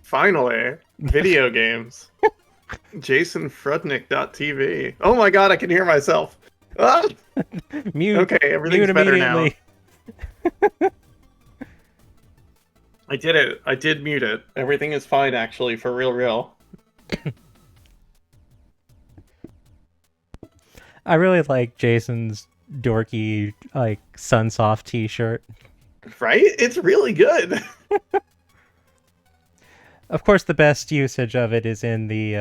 Finally, video games. JasonFrudnick.tv. Oh my god, I can hear myself. Ah! Mute. Okay, everything's Mute better now. immediately. I did it. I did mute it. Everything is fine, actually, for real. I really like Jason's dorky, like, Sunsoft t-shirt. Right? It's really good. Of course, the best usage of it is in the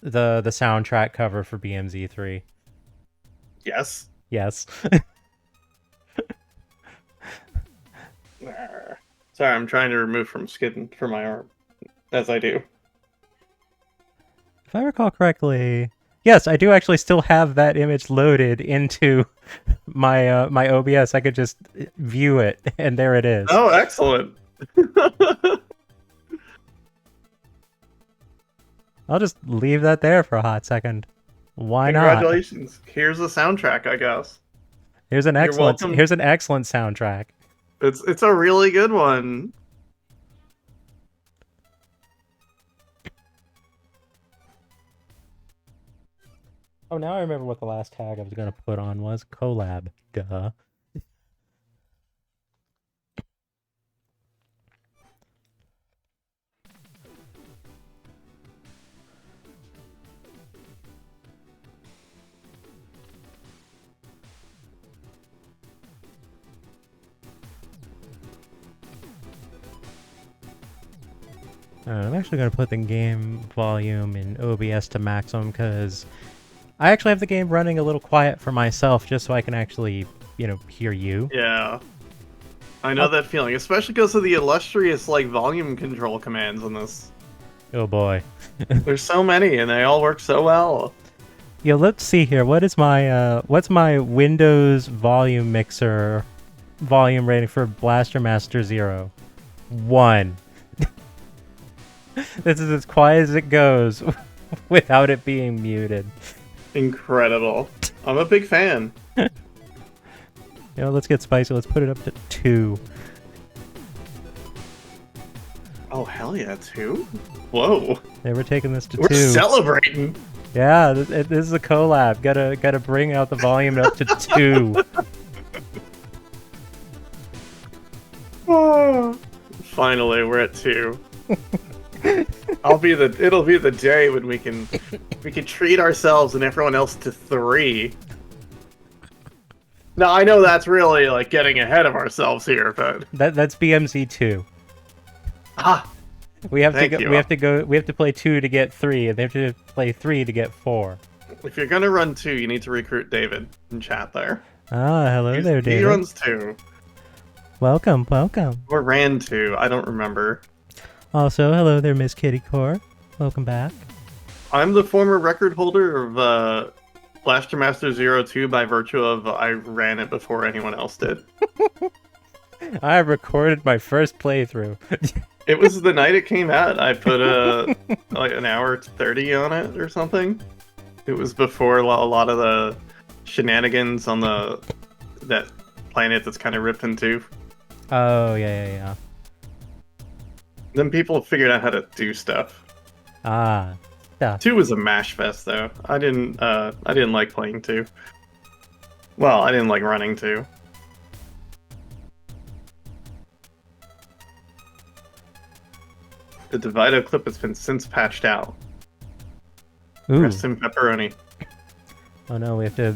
soundtrack cover for BMZ3. Yes. Yes. Sorry, I'm trying to remove from skin from my arm, as I do. If I recall correctly, yes, I do actually still have that image loaded into my my OBS. I could just view it, and there it is. Oh, excellent. I'll just leave that there for a hot second. Why not? Congratulations. Here's the soundtrack, I guess. Here's an excellent welcome. here's an excellent soundtrack. It's a really good one. Oh, now I remember what the last tag I was gonna put on was. Collab. Duh. I'm actually going to put the game volume in OBS to maximum because I actually have the game running a little quiet for myself just so I can actually, hear you. Yeah. I know that feeling, especially because of the illustrious, volume control commands in this. Oh boy. There's so many, and they all work so well. Yeah, let's see here. What's my Windows volume mixer volume rating for Blaster Master Zero? 1. This is as quiet as it goes without it being muted. Incredible. I'm a big fan. Let's get spicy. Let's put it up to 2. Oh, hell yeah, 2? Whoa. Yeah, we're taking this to 2. We're celebrating. Yeah, this is a collab. Gotta bring out the volume up to 2. Oh. Finally, we're at 2. It'll be the day when we can treat ourselves and everyone else to 3. Now I know that's really getting ahead of ourselves here, but that's BMC 2. We have to play 2 to get 3, and they have to play 3 to get 4. If you're gonna run 2, you need to recruit David in chat there. Ah, hello there, David. He runs 2. Welcome. Or ran 2, I don't remember. Also, hello there, Miss Kitty Core. Welcome back. I'm the former record holder of Blaster Master 02 by virtue of I ran it before anyone else did. I recorded my first playthrough. It was the night it came out. I put an hour 30 on it or something. It was before a lot of the shenanigans on that planet that's kind of ripped in two. Oh yeah. Then people figured out how to do stuff. Ah, stuff. 2 was a mash fest though. I didn't like playing 2. Well, I didn't like running 2. The Divido clip has been since patched out. Ooh. Rest in pepperoni. Oh no, we have to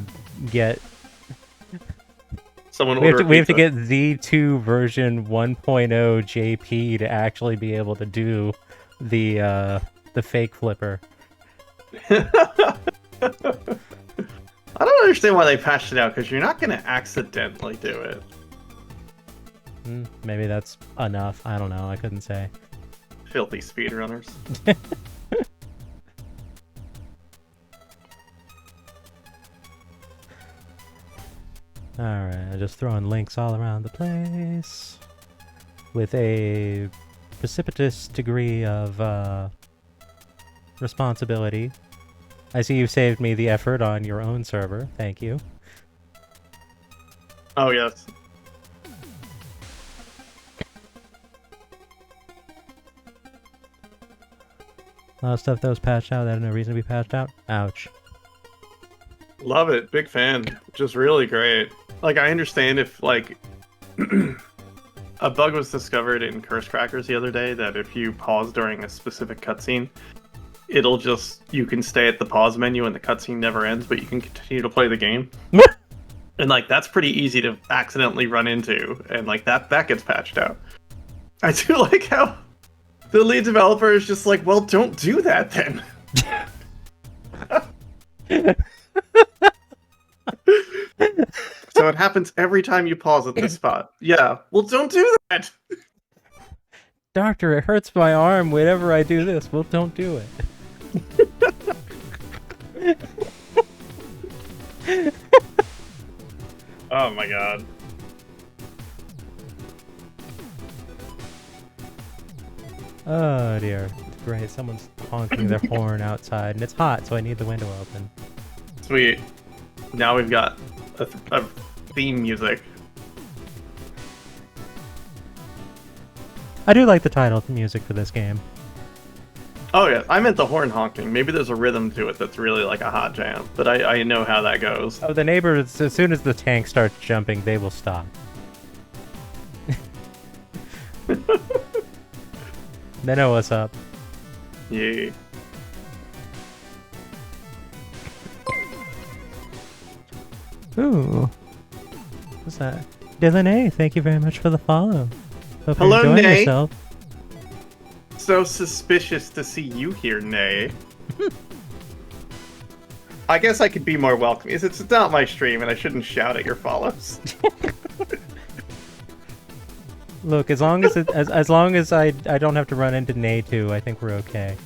get. We have to get Z2 version 1.0 JP to actually be able to do the fake flipper. I don't understand why they patched it out, because you're not going to accidentally do it. Maybe that's enough. I don't know. I couldn't say. Filthy speedrunners. Alright, just throwing links all around the place. With a precipitous degree of responsibility. I see you saved me the effort on your own server. Thank you. Oh, yes. A lot of stuff that was patched out that had no reason to be patched out. Ouch. Love it. Big fan. Just really great. Like, I understand if, like, a bug was discovered in Curse Crackers the other day that if you pause during a specific cutscene, it'll just, you can stay at the pause menu and the cutscene never ends, but you can continue to play the game. And, like, that's pretty easy to accidentally run into, and, like, that gets patched out. I do like how the lead developer is just like, well, don't do that then. So it happens every time you pause at this spot. Yeah, well, don't do that. Doctor, it hurts my arm whenever I do this. Well, don't do it. Oh my god. Oh dear. Great, someone's honking their horn outside, and it's hot, so I need the window open. Sweet. Now we've got a theme music. I do like the title music for this game. Oh yeah, I meant the horn honking. Maybe there's a rhythm to it that's really like a hot jam, but I know how that goes. Oh, the neighbors, as soon as the tank starts jumping, they will stop. They know what's up. Yeah. Ooh. What's that? Dylan A, thank you very much for the follow. Hope Hello, you're enjoying Nay. yourself. So suspicious to see you here, Nay. I guess I could be more welcoming. It's not my stream, and I shouldn't shout at your follows. Look, as long as as long as I don't have to run into Nay too, I think we're okay.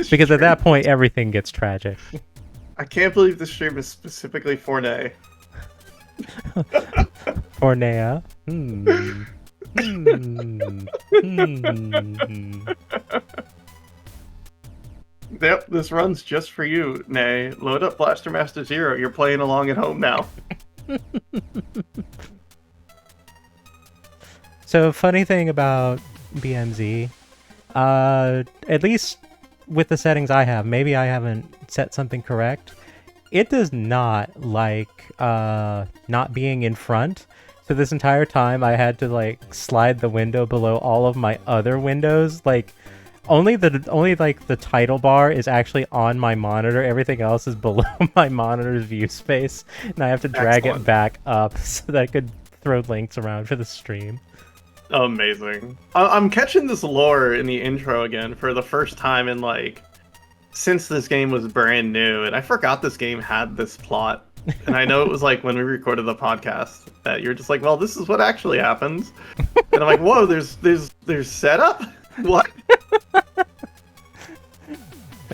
Because at that point, everything gets tragic. I can't believe this stream is specifically for Nay. Or Nea. Hmm. Yep, this run's just for you, Nay. Load up Blaster Master Zero. You're playing along at home now. So, funny thing about BMZ, at least with the settings I have, maybe I haven't set something correct. It does not like not being in front. So this entire time I had to like slide the window below all of my other windows. Like only like the title bar is actually on my monitor. Everything else is below my monitor's view space, and I have to drag it back up so that I could throw links around for the stream. Amazing. I'm catching this lore in the intro again for the first time in like since this game was brand new, and I forgot this game had this plot. And I know it was like when we recorded the podcast that you're just like, well, this is what actually happens. And I'm like, whoa, there's setup? What?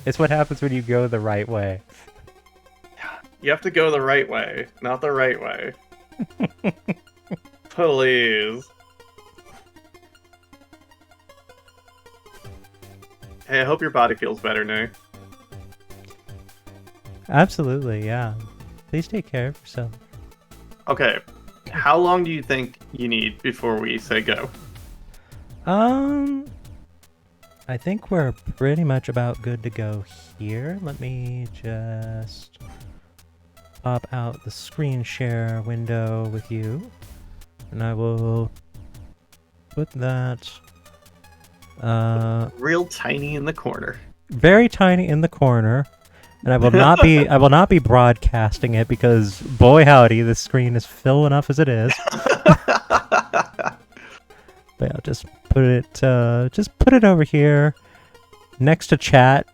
It's what happens when you go the right way. You have to go the right way, not the right way. Please. Hey, I hope your body feels better, Nay. Absolutely, yeah. Please take care of yourself. Okay, how long do you think you need before we say go? I think we're pretty much about good to go here. Let me just pop out the screen share window with you, and I will put that Real tiny in the corner. very tiny in the corner. And I will not be broadcasting it because boy howdy, the screen is full enough as it is. But yeah, just put it over here next to chat.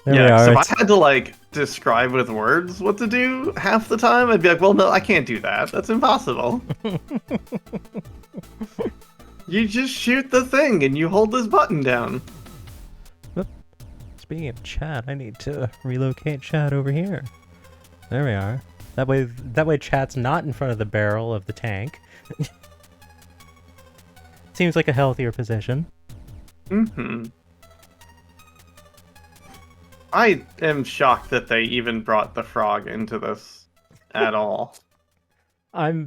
There we are. So if I had to like describe with words what to do half the time, I'd be like, well, no, I can't do that. That's impossible. You just shoot the thing and you hold this button down. Speaking of chat, I need to relocate chat over here. There we are. That way chat's not in front of the barrel of the tank. Seems like a healthier position. Mm-hmm. I am shocked that they even brought the frog into this at all. I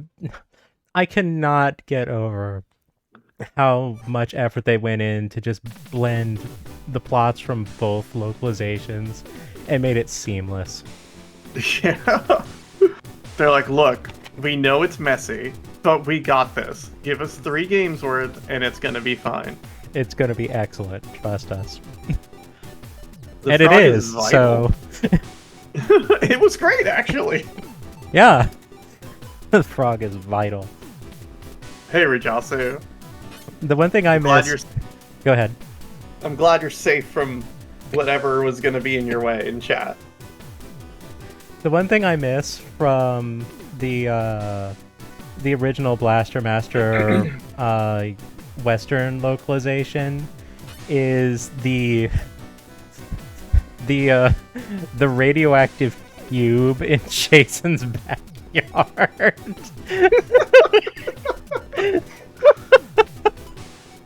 cannot get over how much effort they went in to just blend the plots from both localizations and made it seamless. Yeah. They're like, look, we know it's messy, but we got this. Give us 3 games worth, and it's gonna be fine. It's gonna be excellent, trust us. The And it frog is, so... It was great, actually. Yeah! The frog is vital. Hey, Rajasu. The one thing I missed... Go ahead. I'm glad you're safe from whatever was gonna be in your way in chat. The one thing I miss from the original Blaster Master Western localization is the radioactive cube in Jason's backyard.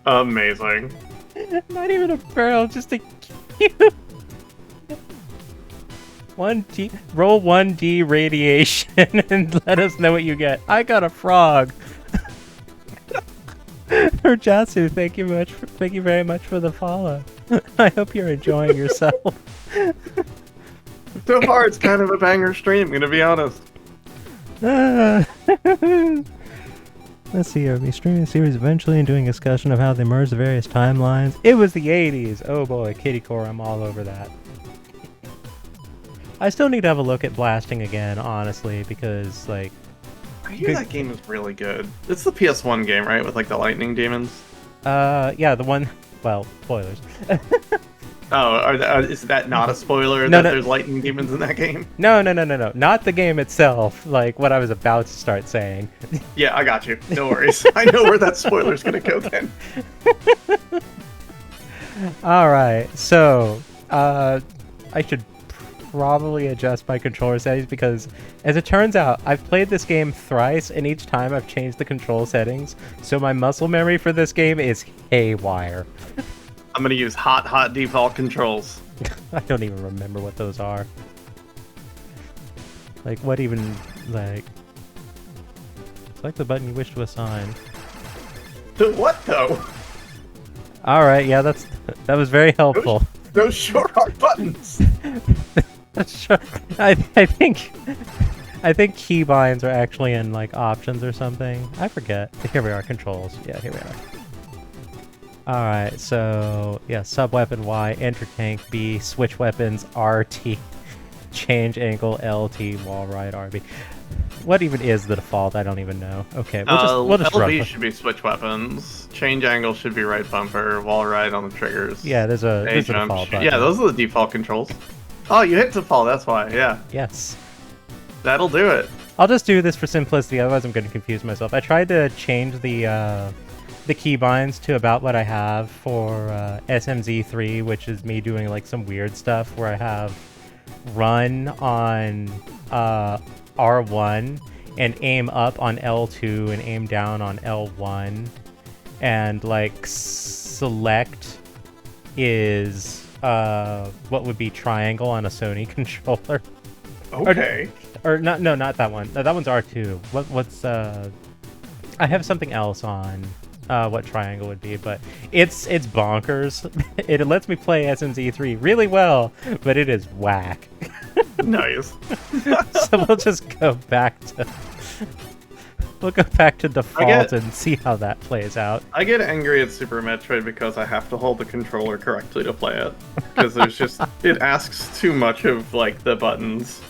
Amazing. Not even a barrel, just a cube. 1D, roll 1D radiation and let us know what you get. I got a frog. Urjatsu, thank you very much for the follow. I hope you're enjoying yourself. So far, it's kind of a banger stream, gonna be honest. Let's see, are we streaming the series eventually and doing a discussion of how they merge the various timelines? It was the 80s! Oh boy, Kitty Core, I'm all over that. I still need to have a look at blasting again, honestly, because, like... I hear that game is really good. It's the PS1 game, right? With, like, the lightning demons? Yeah, the one... Well, spoilers. Oh, is that not a spoiler No, that no. there's lightning demons in that game? No. Not the game itself, like what I was about to start saying. Yeah, I got you. No worries. I know where that spoiler's gonna go then. Alright, so, I should probably adjust my controller settings because, as it turns out, I've played this game thrice and each time I've changed the control settings, so my muscle memory for this game is haywire. I'm gonna use hot default controls. I don't even remember what those are. Like, what even, like... Select the button you wish to assign. What, though? Alright, yeah, that was very helpful. Those sure are buttons! Sure. I think keybinds are actually in, like, options or something. I forget. Here we are, controls. Yeah, here we are. Alright, so, yeah, sub-weapon Y, enter tank B, switch weapons RT, change angle LT, wall right RB. What even is the default? I don't even know. Okay, we'll just run. LB should be switch weapons, change angle should be right bumper, wall right on the triggers. Yeah, there's a default button. Yeah, those are the default controls. Oh, you hit default, that's why, yeah. Yes. That'll do it. I'll just do this for simplicity, otherwise I'm going to confuse myself. I tried to change the keybinds to about what I have for SMZ3, which is me doing like some weird stuff where I have run on R1 and aim up on L2 and aim down on L1, and like select is what would be triangle on a Sony controller. Okay. Or not? No, not that one. That one's R2. What's I have something else on what triangle would be, but it's bonkers. It lets me play SMZ3 really well, but it is whack. Nice. So we'll just go back to default and see how that plays out. I get angry at Super Metroid because I have to hold the controller correctly to play it. Because there's just it asks too much of like the buttons.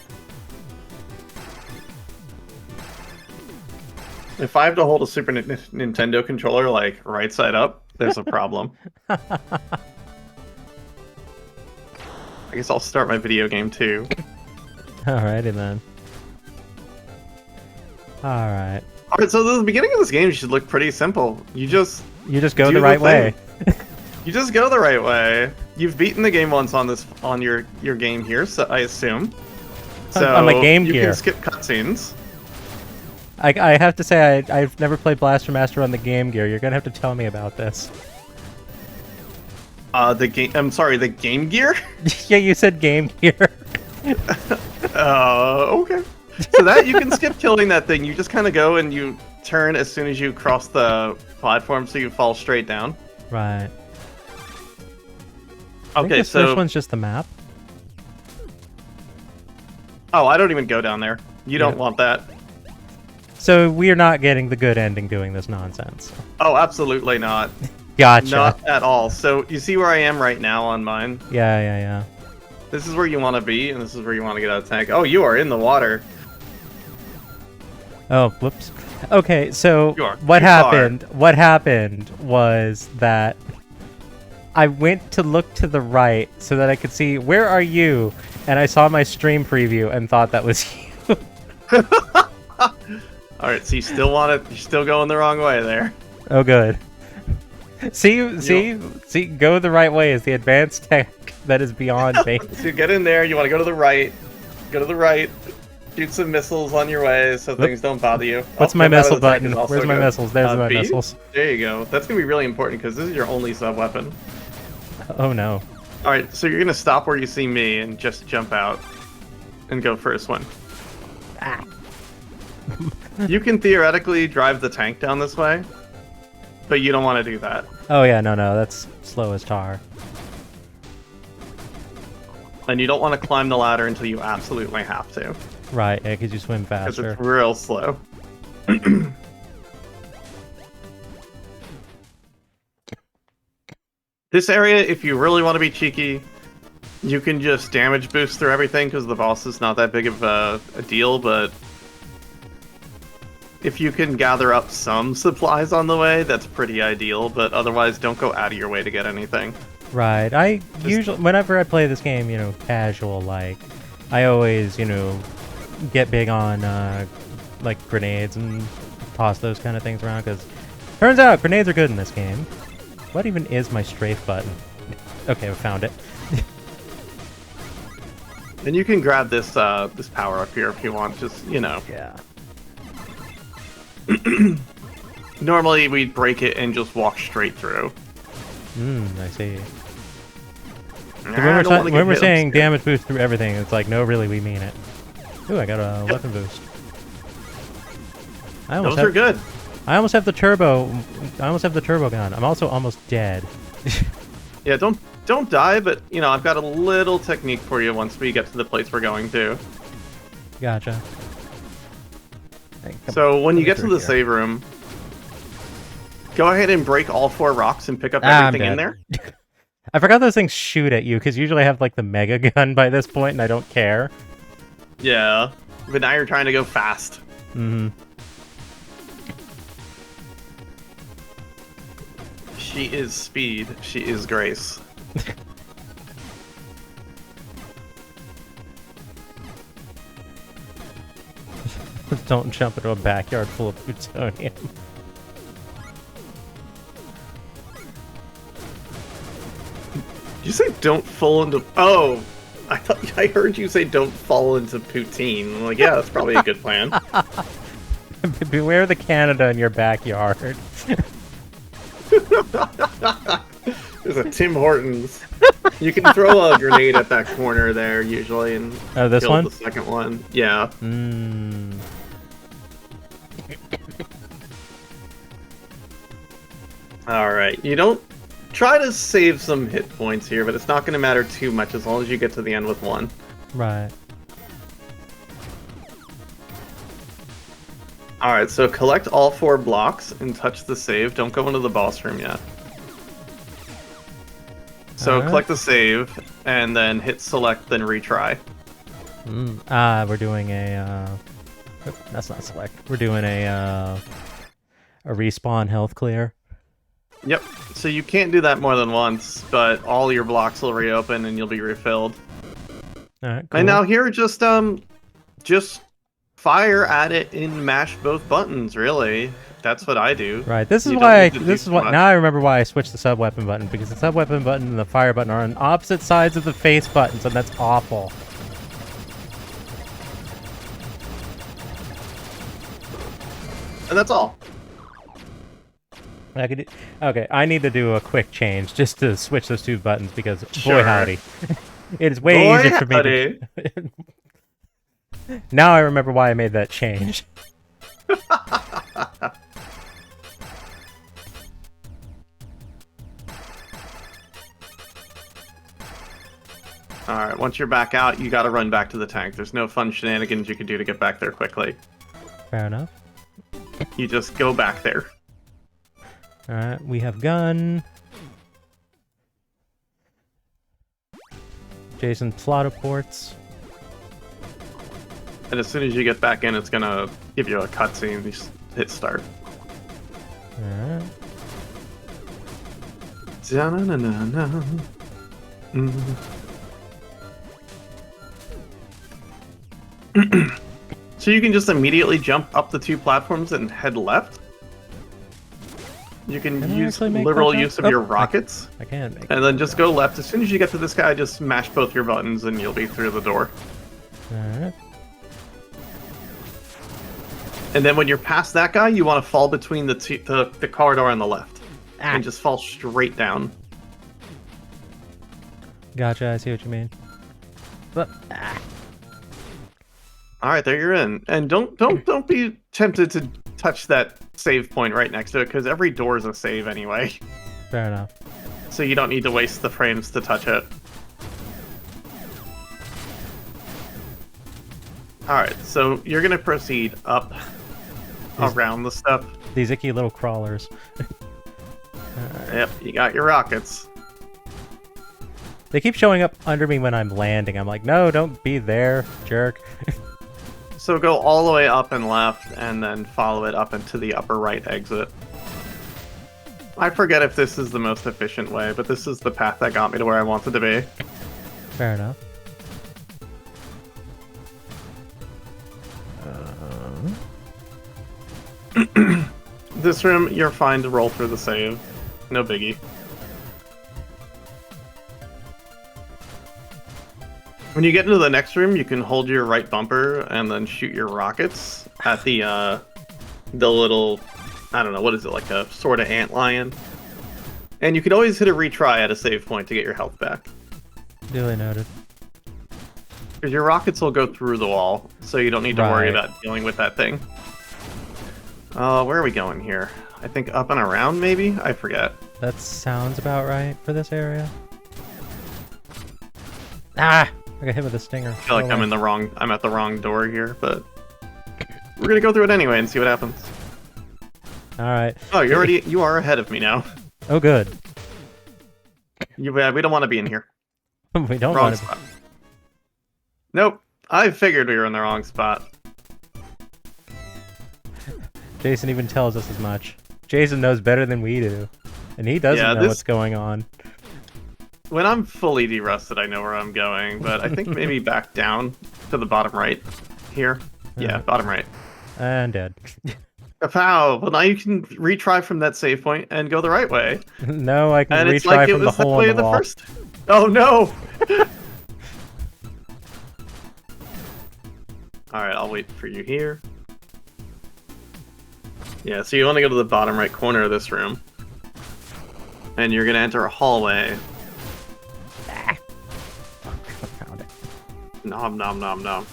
If I have to hold a Super Nintendo controller like right side up, there's a problem. I guess I'll start my video game too. Alrighty then. Alright. Alright, so the beginning of this game should look pretty simple. You just go the right way. You just go the right way. You've beaten the game once on your game here, so I assume. So on my Game you Gear. can skip cutscenes. I have to say I've never played Blaster Master on the Game Gear. You're gonna have to tell me about this. I'm sorry, the Game Gear? Yeah, you said Game Gear. Okay. So that you can skip killing that thing. You just kind of go and you turn as soon as you cross the platform, so you fall straight down. Right. I think Okay, this first one's just the map. Oh, I don't even go down there. You don't Yeah. want that. So we're not getting the good ending doing this nonsense. Oh, absolutely not. Gotcha. Not at all. So you see where I am right now on mine? Yeah, yeah, yeah. This is where you want to be, and this is where you want to get out of the tank. Oh, you are in the water. Oh, whoops. Okay, so You are what too happened? What happened was that I went to look to the right so that I could see where are you, and I saw my stream preview and thought that was you. All right, so you still want it? You're still going the wrong way there. Oh, good. See, go the right way is the advanced tech that is beyond me. So you get in there. You want to go to the right. Go to the right. Shoot some missiles on your way so things don't bother you. What's my missile button? Where's my missiles? There's my B? missiles. There you go. That's gonna be really important because this is your only sub weapon. Oh no. All right, so you're gonna stop where you see me and just jump out and go first one. Ah. You can theoretically drive the tank down this way, but you don't want to do that. Oh yeah, no, that's slow as tar. And you don't want to climb the ladder until you absolutely have to. Right, yeah, because you swim Because faster. it's real slow. This area, if you really want to be cheeky, you can just damage boost through everything because the boss is not that big of a deal, but if you can gather up some supplies on the way, that's pretty ideal, but otherwise don't go out of your way to get anything. Right, I usually, whenever I play this game, you know, casual, like, I always, you know, get big on, like, grenades and toss those kind of things around, because turns out grenades are good in this game. What even is my strafe button? Okay, I found it. And you can grab this this power up here if you want, just, you know. Yeah. Normally we'd break it and just walk straight through. I see. Nah, When we're saying damage boost through everything, it's like, no, really, we mean it. Ooh, I got a weapon boost. Those are good. I almost have the turbo. I almost have the turbo gun. I'm also almost dead. Yeah, don't die, but you know, I've got a little technique for you once we get to the place we're going to. Gotcha. So when you get to the save room, go ahead and break all 4 rocks and pick up everything in there. I forgot those things shoot at you, because usually I have like the mega gun by this point and I don't care. Yeah, but now you're trying to go fast. Mm-hmm. She is speed. She is grace. Don't jump into a backyard full of plutonium. Did you say don't fall into... Oh! I heard you say don't fall into poutine. I'm like, yeah, that's probably a good plan. Beware the Canada in your backyard. There's a Tim Hortons. You can throw a grenade at that corner there usually and this kill one? the second one. Yeah. Alright, you don't... Try to save some hit points here, but it's not going to matter too much as long as you get to the end with 1. Right. Alright, so collect all 4 blocks and touch the save. Don't go into the boss room yet. So collect the save, and then hit select, then retry. We're doing a, that's not select. We're doing a respawn health clear. Yep, so you can't do that more than once, but all your blocks will reopen and you'll be refilled. Alright, cool. And now here, just fire at it and mash both buttons, really. That's what I do. Right, this is why, now I remember why I switched the sub-weapon button, because the sub-weapon button and the fire button are on opposite sides of the face buttons, and that's awful. And that's all. Okay, I need to do a quick change just to switch those 2 buttons, because Sure. boy howdy. It is way easier for me to... Now I remember why I made that change. Once you're back out, you gotta run back to the tank. There's no fun shenanigans you can do to get back there quickly. Fair enough. You just go back there. Alright, we have gun. Jason Plotto ports. And as soon as you get back in, it's gonna give you a cutscene. You just hit start. Alright. Da-na-na-na-na. So you can just immediately jump up the 2 platforms and head left. You can I use actually make liberal that use of jump? your rockets. I can make And then just go left. As soon as you get to this guy, just mash both your buttons and you'll be through the door. Alright. And then when you're past that guy, you want to fall between the corridor on the left. Ah. And just fall straight down. Gotcha, I see what you mean. But Alright, there you're in. And don't be tempted to touch that save point right next to it, because every door is a save anyway. fair enough. So you don't need to waste the frames to touch it. Alright, so you're gonna proceed up around the stuff. These icky little crawlers. Yep, you got your rockets. They keep showing up under me when I'm landing. I'm like, no, don't be there, jerk. So go all the way up and left, and then follow it up into the upper right exit. I forget if this is the most efficient way, but this is the path that got me to where I wanted to be. Fair enough. This room, you're fine to roll through the save. No biggie. When you get into the next room, you can hold your right bumper and then shoot your rockets at the little, I don't know, what is it, like a sort of antlion? And you can always hit a retry at a save point to get your health back. Duly noted. Because your rockets will go through the wall, so you don't need to worry Right. about dealing with that thing. Where are we going here? I think up and around, maybe? I forget. That sounds about right for this area. Ah! I got hit with a stinger. I feel like I'm at the wrong door here, but we're gonna go through it anyway and see what happens. Alright. Oh, you are ahead of me now. Oh, good. We don't want to be in here. We don't Wrong want to. spot. Nope. I figured we were in the wrong spot. Jason even tells us as much. Jason knows better than we do. And he doesn't know what's going on. When I'm fully derusted, I know where I'm going, but I think maybe back down to the bottom right here. Yeah, bottom right. And dead. Kapow! Well, now you can retry from that save point and go the right way. No, I can And it's retry like it from the was that hole way in the the wall. first. Oh no! Alright, I'll wait for you here. Yeah, so you want to go to the bottom right corner of this room. And you're gonna enter a hallway. Found it. Nom nom nom nom.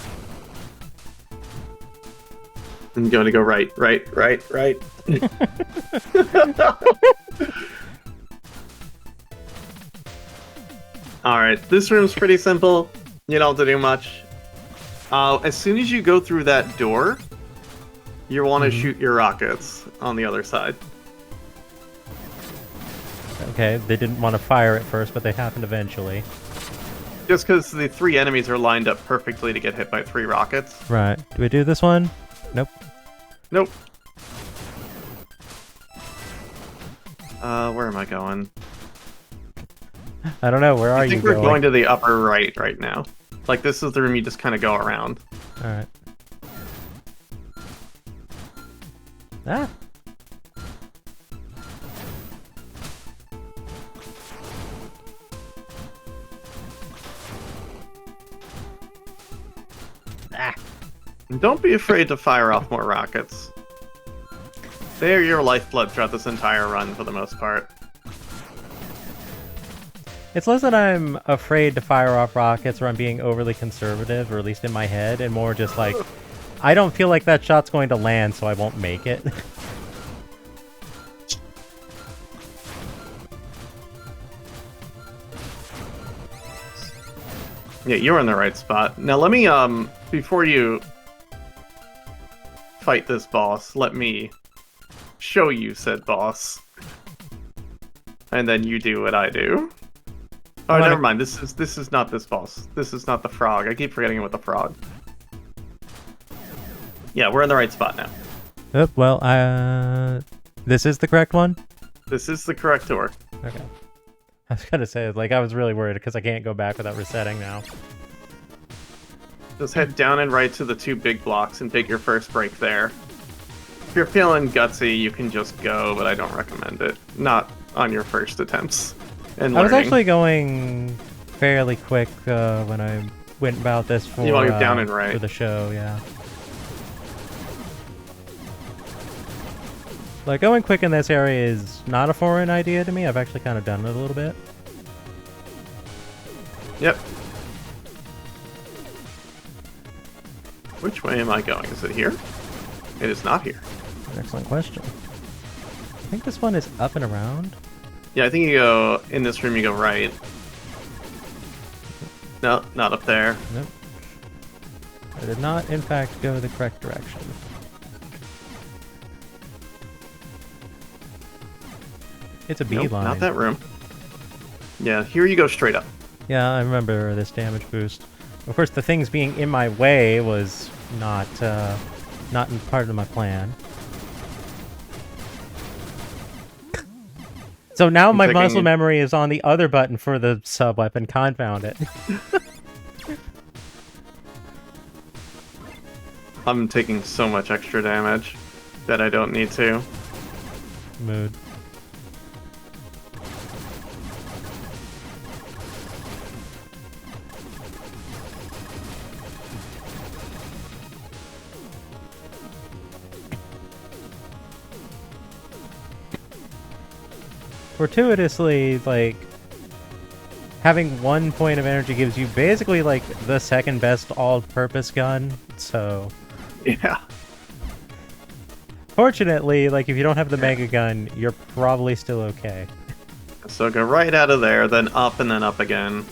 I'm going to go right. Alright, this room's pretty simple. You don't have to do much. As soon as you go through that door, you want to shoot your rockets on the other side. Okay, they didn't want to fire at first, but they happened eventually. Just because the 3 enemies are lined up perfectly to get hit by 3 rockets. Right. Do we do this one? Nope. Nope. Where am I going? I don't know. Where are I you think we're going to the upper right now. Like, this is the room you just kind of go around. Alright. Ah! Ah! And don't be afraid to fire off more rockets. They are your lifeblood throughout this entire run, for the most part. It's less that I'm afraid to fire off rockets or I'm being overly conservative, or at least in my head, and more just like, I don't feel like that shot's going to land, so I won't make it. Yeah, you're in the right spot. Now let me, before you fight this boss, let me show you said boss. And then you do what I do. Oh, never mind. This is not this boss. This is not the frog. I keep forgetting about the frog. Yeah, we're in the right spot now. Oh, well, this is the correct one? This is the correct door. Okay. I was gonna say, like, I was really worried because I can't go back without resetting now. Just head down and right to the 2 big blocks and take your first break there. If you're feeling gutsy, you can just go, but I don't recommend it. Not on your first attempts. And I was actually going fairly quick when I went about this for, you want to go down and right. For the show, yeah. Like, going quick in this area is not a foreign idea to me. I've actually kind of done it a little bit. Yep. Which way am I going? Is it here? It is not here. Excellent question. I think this one is up and around. Yeah, I think you go, in this room you go right. No, not up there. Nope. I did not, in fact, go the correct direction. It's a beeline. Nope, not that room. Yeah, here you go straight up. Yeah, I remember this damage boost. Of course, the things being in my way was not in part of my plan. So now my muscle memory is on the other button for the sub-weapon. Confound it. I'm taking so much extra damage that I don't need to. Mood. Fortuitously, like, having 1 point of energy gives you basically, like, the second best all-purpose gun, so... Yeah. Fortunately, like, if you don't have the mega gun, you're probably still okay. So go right out of there, then up and then up again.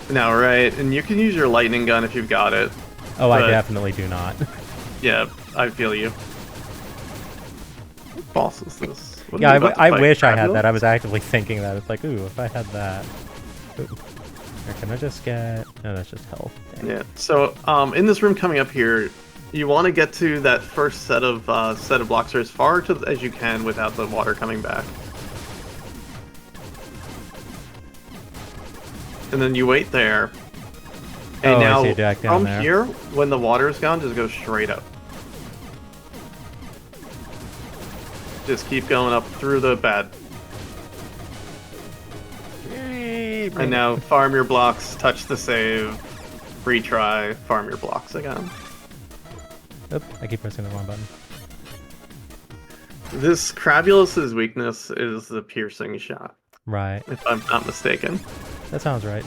Now, right, and you can use your lightning gun if you've got it. Oh, I definitely do not. Yeah, I feel you. What boss is this? Yeah, I wish I had that. I was actively thinking that. It's like, ooh, if I had that. Ooh. Or can I just get... No, that's just health. Damn. Yeah, so in this room coming up here, you want to get to that first set of blocks or as far as you can without the water coming back. And then you wait there. And now, from here, when the water is gone, just go straight up. Just keep going up through the bed. And now, farm your blocks, touch the save, retry, farm your blocks again. Oop, I keep pressing the wrong button. This Crabulus's weakness is the piercing shot. Right. If I'm not mistaken. That sounds right.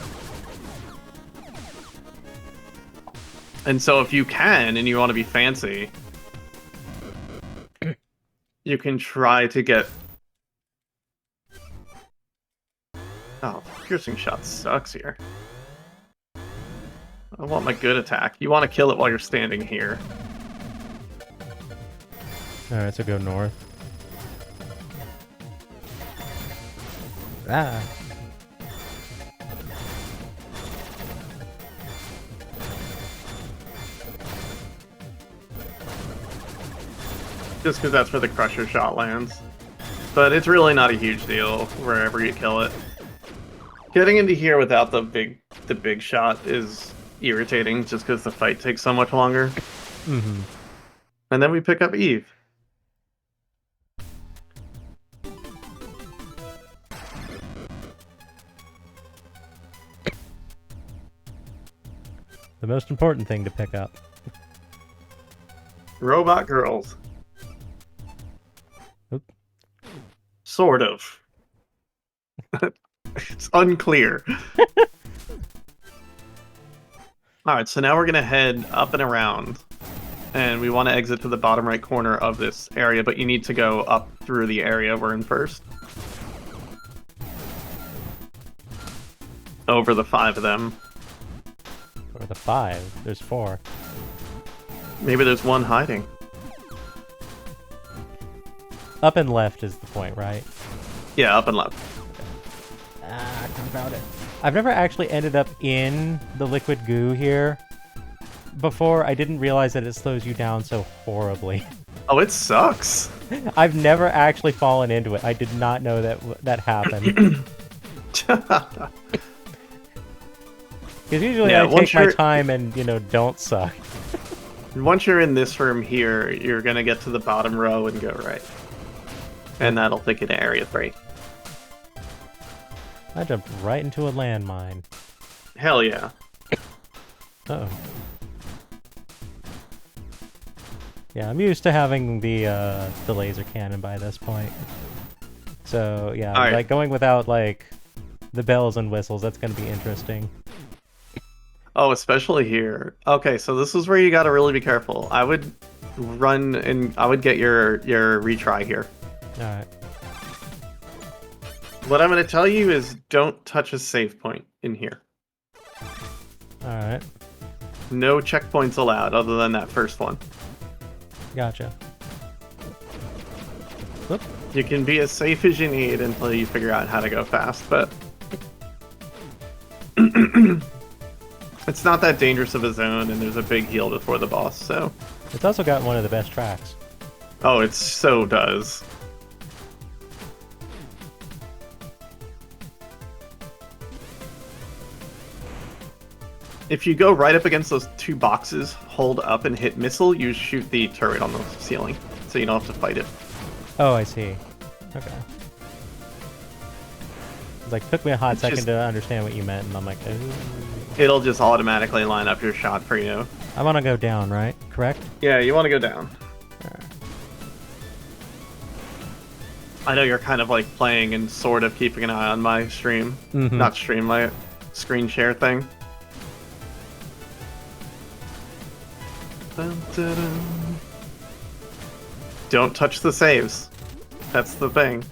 And so if you can, and you want to be fancy, you can try to get... Oh, piercing shot sucks here. I want my good attack. You want to kill it while you're standing here. Alright, so go north. Ah. Just because that's where the Crusher shot lands. But it's really not a huge deal wherever you kill it. Getting into here without the big shot is irritating just because the fight takes so much longer. Mm-hmm. And then we pick up Eve. The most important thing to pick up. Robot girls. Oop. Sort of. It's unclear. Alright, so now we're gonna head up and around. and we want to exit to the bottom right corner of this area, but you need to go up through the area we're in first. Over the 5 of them. Or the 5. There's 4. Maybe there's one hiding. Up and left is the point, right? Yeah, up and left. Ah, about it. I've never actually ended up in the liquid goo here before. I didn't realize that it slows you down so horribly. Oh, it sucks. I've never actually fallen into it. I did not know that happened. Because usually I take my time and, don't suck. Once you're in this room here, you're going to get to the bottom row and go right. And that'll take you to Area 3. I jumped right into a landmine. Hell yeah. Uh-oh. Yeah, I'm used to having the laser cannon by this point. So, yeah, right. like going without, like, the bells and whistles, that's going to be interesting. Oh, especially here. Okay, so this is where you gotta really be careful. I would run and I would get your retry here. Alright. What I'm gonna tell you is don't touch a save point in here. Alright. No checkpoints allowed other than that first one. Gotcha. Whoop. You can be as safe as you need until you figure out how to go fast, but it's not that dangerous of a zone, and there's a big heal before the boss, so... It's also got one of the best tracks. Oh, it so does. If you go right up against those 2 boxes, hold up and hit missile, you shoot the turret on the ceiling, so you don't have to fight it. Oh, I see. Okay. It like took me a hot second to understand what you meant, and I'm like, ooh. It'll just automatically line up your shot for you. I want to go down, right? Correct? Yeah, you want to go down. Right. I know you're kind of like playing and sort of keeping an eye on my stream. Mm-hmm. Not stream, my screen share thing. Dun, dun, dun. Don't touch the saves. That's the thing.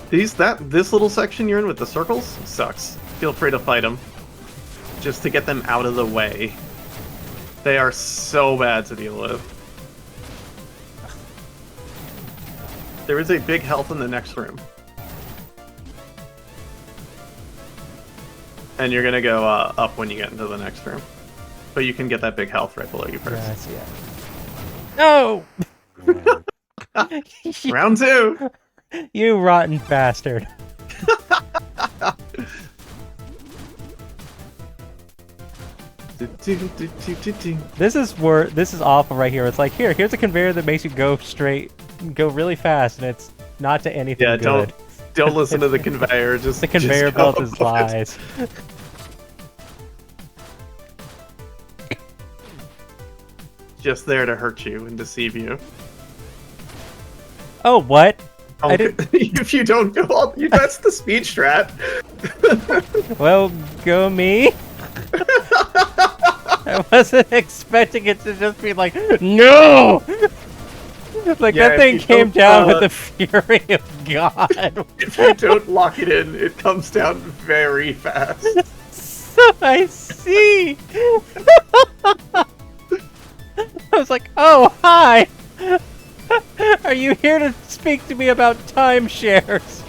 This little section you're in with the circles sucks. Feel free to fight them. Just to get them out of the way. They are so bad to deal with. There is a big health in the next room. And you're gonna go up when you get into the next room. But you can get that big health right below you first. Yeah, I see it. No! Round 2! You rotten bastard. This is awful right here. It's like, here's a conveyor that makes you go really fast, and it's not to anything good. Don't listen to the conveyor. Just the conveyor belt is lies. Just there to hurt you and deceive you. Oh, what? Oh, if you don't go up, that's the speed strat. Well, go me. I wasn't expecting it to just be like, no! Like, yeah, that thing came down with the fury of God. If you don't lock it in, it comes down very fast. So I see! I was like, oh, hi! Are you here to speak to me about timeshares?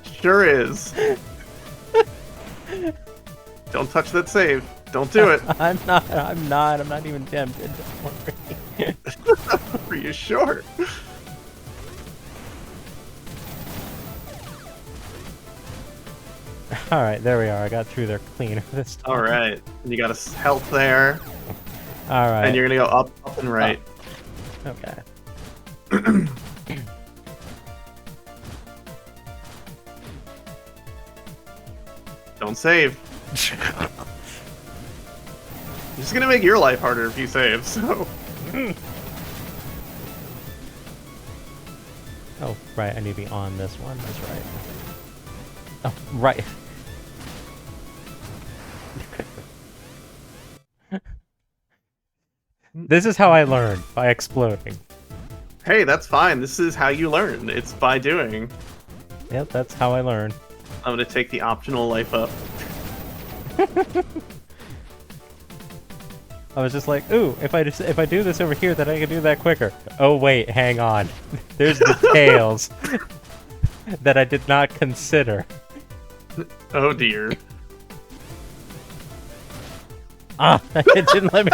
Sure is. Don't touch that save. Don't do it. I'm not even tempted. Don't worry. Are you sure? Alright, there we are. I got through there cleaner this time. Alright. You got a health there. Alright. And you're gonna go up and right. Okay. Don't save. It's gonna make your life harder if you save, so... Oh, right, I need to be on this one. That's right. Oh, right. This is how I learn, by exploding. Hey, that's fine. This is how you learn. It's by doing. Yep, that's how I learn. I'm gonna take the optional life up. I was just like, ooh, if I do this over here, then I can do that quicker. Oh wait, hang on. There's details that I did not consider. Oh dear. Ah, it didn't let me.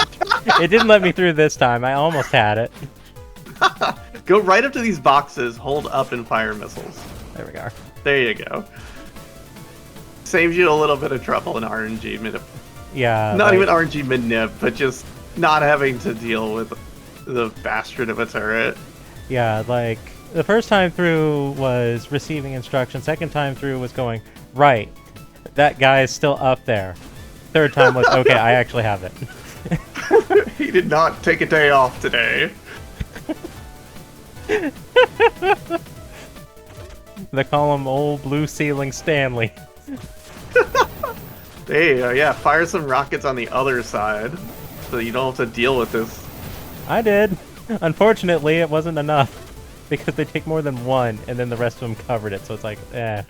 It didn't let me through this time. I almost had it. Go right up to these boxes, hold up, and fire missiles. There we go. There you go. Saves you a little bit of trouble in RNG mid. Yeah. Not like, even RNG mid-nip, but just not having to deal with the bastard of a turret. Yeah, like the first time through was receiving instruction. Second time through was going right. That guy is still up there. Third time was okay. I actually have it. He did not take a day off today. They call him Old Blue Ceiling Stanley. There you go. Yeah, fire some rockets on the other side so you don't have to deal with this. I did. Unfortunately, it wasn't enough because they take more than one, and then the rest of them covered it. So it's like, eh.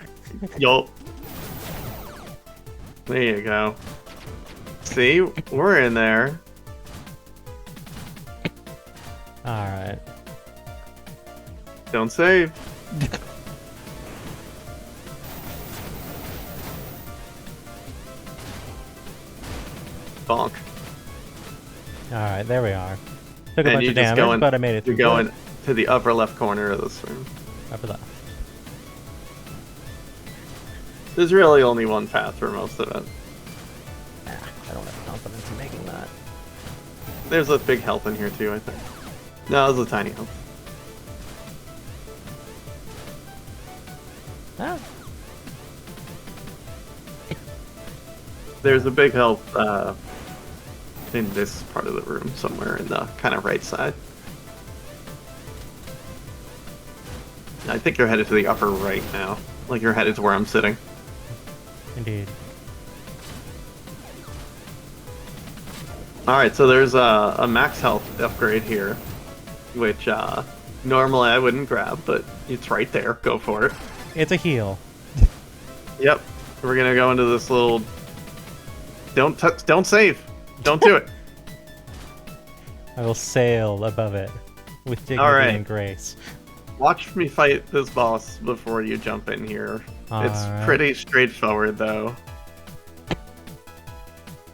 Yup. There you go. See, we're in there. All right. Don't save. Bonk. All right, there we are. Took a And bunch you of just damage, going, but I made it through. You're going to the upper left corner of this room. Upper left. There's really only one path for most of it. I don't have confidence in making that. There's a big health in here too, I think. No, there's a tiny health. Ah. There's a big health in this part of the room, somewhere in the kind of right side. I think you're headed to the upper right now. Like you're headed to where I'm sitting. Indeed. Alright, so there's a max health upgrade here, which normally I wouldn't grab, but it's right there. Go for it. It's a heal. Yep. We're gonna go into this little... Don't save! Don't do it! I will sail above it with dignity Alright. and grace. Watch me fight this boss before you jump in here. It's Alright. pretty straightforward, though.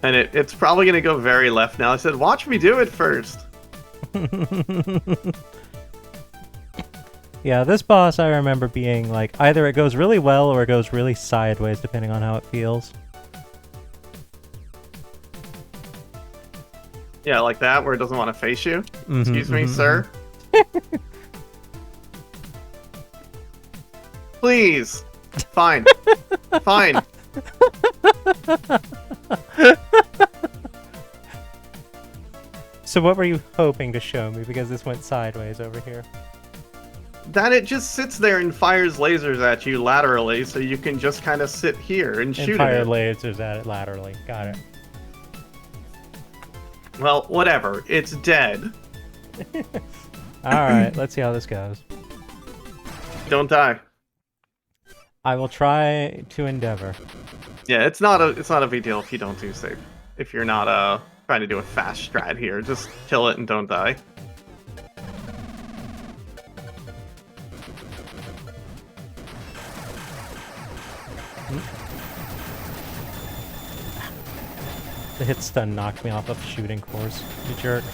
And it's probably gonna go very left now. I said, watch me do it first! Yeah, this boss I remember being like, either it goes really well or it goes really sideways, depending on how it feels. Yeah, like that, where it doesn't want to face you. Excuse me, sir? Please! Fine. Fine. So what were you hoping to show me? Because this went sideways over here. That it just sits there and fires lasers at you laterally, so you can just kind of sit here and shoot And fire it. lasers at it laterally. Got it. Well, whatever. It's dead. Alright, let's see how this goes. Don't die. I will try to endeavor. Yeah, it's not a big deal if you don't do save. If you're not trying to do a fast strat here, just kill it and don't die. The hit stun knocked me off of shooting course. You jerk.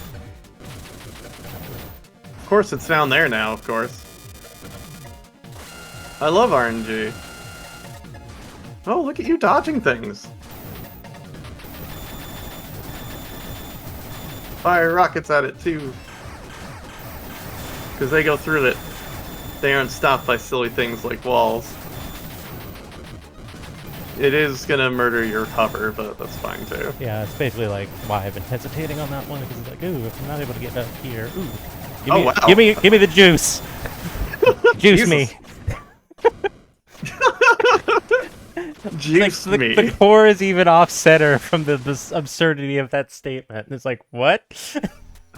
Of course, it's down there now, of course. I love RNG. Oh, look at you dodging things. Fire rockets at it, too. Because they go through it. They aren't stopped by silly things like walls. It is gonna murder your cover, but that's fine, too. Yeah, it's basically like why I've been hesitating on that one, because it's like, ooh, if I'm not able to get up here, ooh. Oh, wow. Give me the juice! Juice me. Juice like me. the core is even off center from the absurdity of that statement. It's like, what?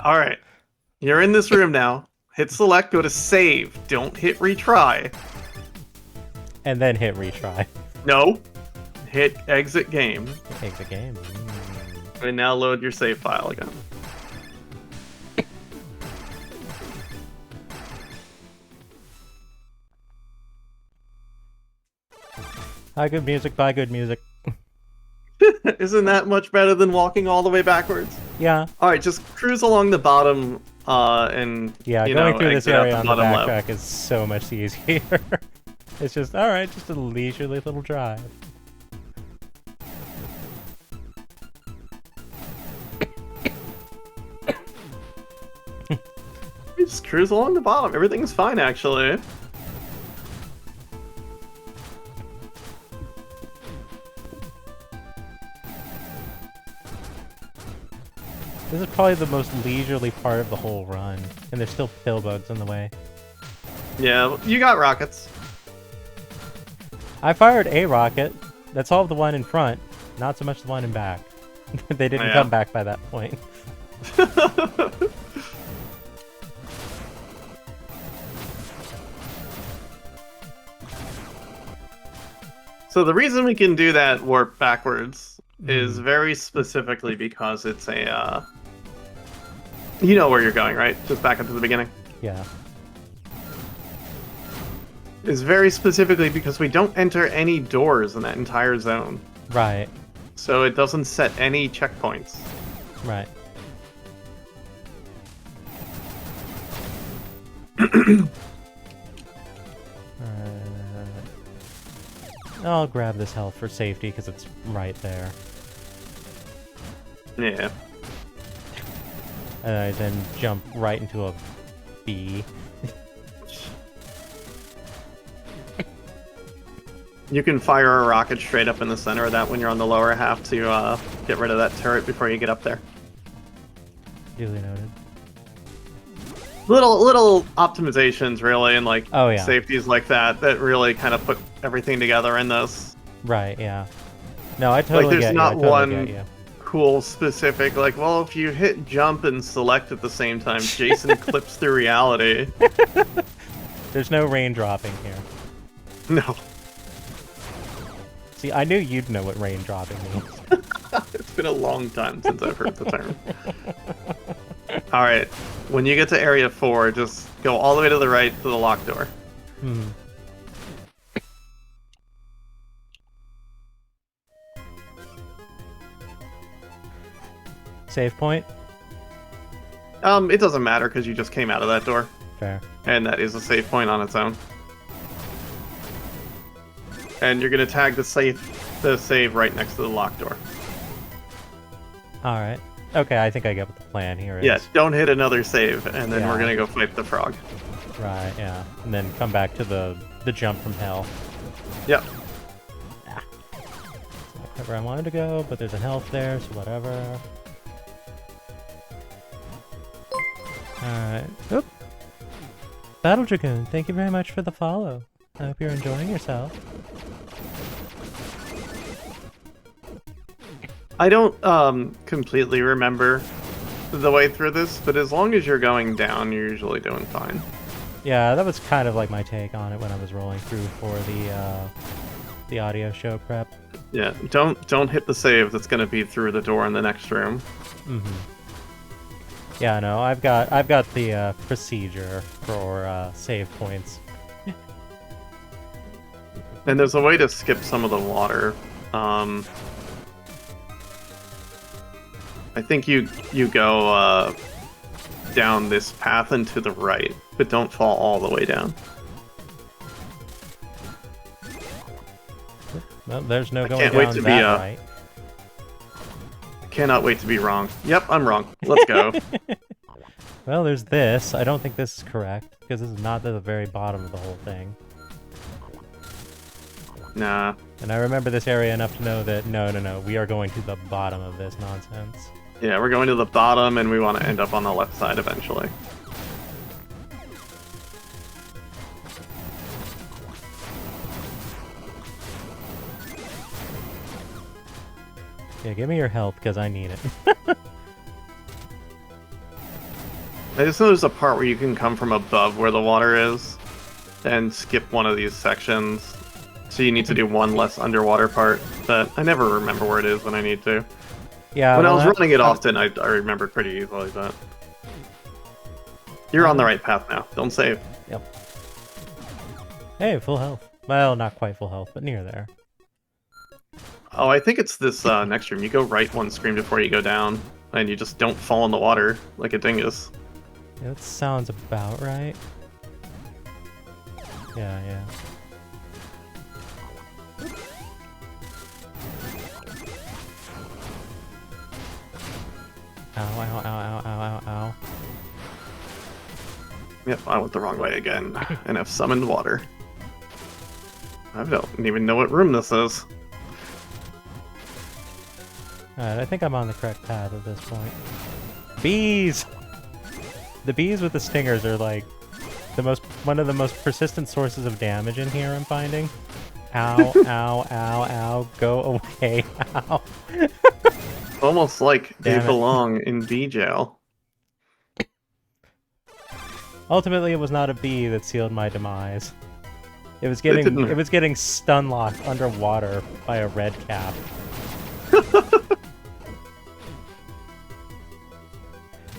All right, you're in this room now. Hit select, go to save. Don't hit retry. And then hit retry. No. Hit exit game. Exit game. And now load your save file again. Buy good music, buy good music. Isn't that much better than walking all the way backwards? Yeah. All right, just cruise along the bottom and yeah, you going know, through this exit out area on the bottom backtrack is so much easier. It's just all right, just a leisurely little drive. Just cruise along the bottom. Everything's fine, actually. This is probably the most leisurely part of the whole run, and there's still pillbugs in the way. Yeah, you got rockets. I fired a rocket. That's all of the one in front, not so much the one in back. They didn't come back by that point. So the reason we can do that warp backwards is very specifically because it's a, you know where you're going, right? Just back up to the beginning. Yeah. Is very specifically because we don't enter any doors in that entire zone. Right. So it doesn't set any checkpoints. Right. I'll grab this health for safety because it's right there. Yeah. And I then jump right into a bee. You can fire a rocket straight up in the center of that when you're on the lower half to get rid of that turret before you get up there. Duly noted. Little optimizations, really, and like safeties like that really kind of put everything together in this. Right. Yeah. No, I totally like. There's get not you. I totally one get you. cool specific like. Well, if you hit jump and select at the same time, Jason clips through reality. There's no rain dropping here. No. See, I knew you'd know what rain dropping means. It's been a long time since I've heard the term. Alright, when you get to area 4, just go all the way to the right to the locked door. Save point? It doesn't matter because you just came out of that door. Fair. And that is a save point on its own. And you're gonna tag the save right next to the locked door. Alright. Okay, I think I get what the plan here is. Yeah, don't hit another save, and then we're gonna go fight the frog. Right, yeah. And then come back to the jump from hell. Yep. It's not quite where I wanted to go, but there's a health there, so whatever. Alright. Oop! Battle Dragoon, thank you very much for the follow. I hope you're enjoying yourself. I don't completely remember the way through this, but as long as you're going down, you're usually doing fine. Yeah, that was kind of like my take on it when I was rolling through for the audio show prep. Yeah, don't hit the save that's gonna be through the door in the next room. Yeah, no, I've got the procedure for save points. And there's a way to skip some of the water. I think you go down this path and to the right, but don't fall all the way down. Well, there's no going down that right. I cannot wait to be wrong. Yep, I'm wrong. Let's go. Well, there's this. I don't think this is correct, because this is not the very bottom of the whole thing. Nah. And I remember this area enough to know that no, we are going to the bottom of this nonsense. Yeah, we're going to the bottom, and we want to end up on the left side eventually. Yeah, give me your health, because I need it. I just know there's a part where you can come from above where the water is and skip one of these sections. So you need to do one less underwater part, but I never remember where it is when I need to. Yeah, When I well, was running it often, I remember pretty easily, but... You're on the right path now. Don't save. Yep. Hey, full health. Well, not quite full health, but near there. Oh, I think it's this next room. You go right one screen before you go down, and you just don't fall in the water like a dingus. Yeah, that sounds about right. Yeah, yeah. Ow, ow, ow, ow, ow, ow, ow. Yep, I went the wrong way again, and have summoned water. I don't even know what room this is. Alright, I think I'm on the correct path at this point. Bees! The bees with the stingers are like one of the most persistent sources of damage in here, I'm finding. Ow, ow, ow, ow, go away, ow. Almost like they Damn it. belong in bee jail. Ultimately, it was not a bee that sealed my demise. It was getting stun locked underwater by a red cap.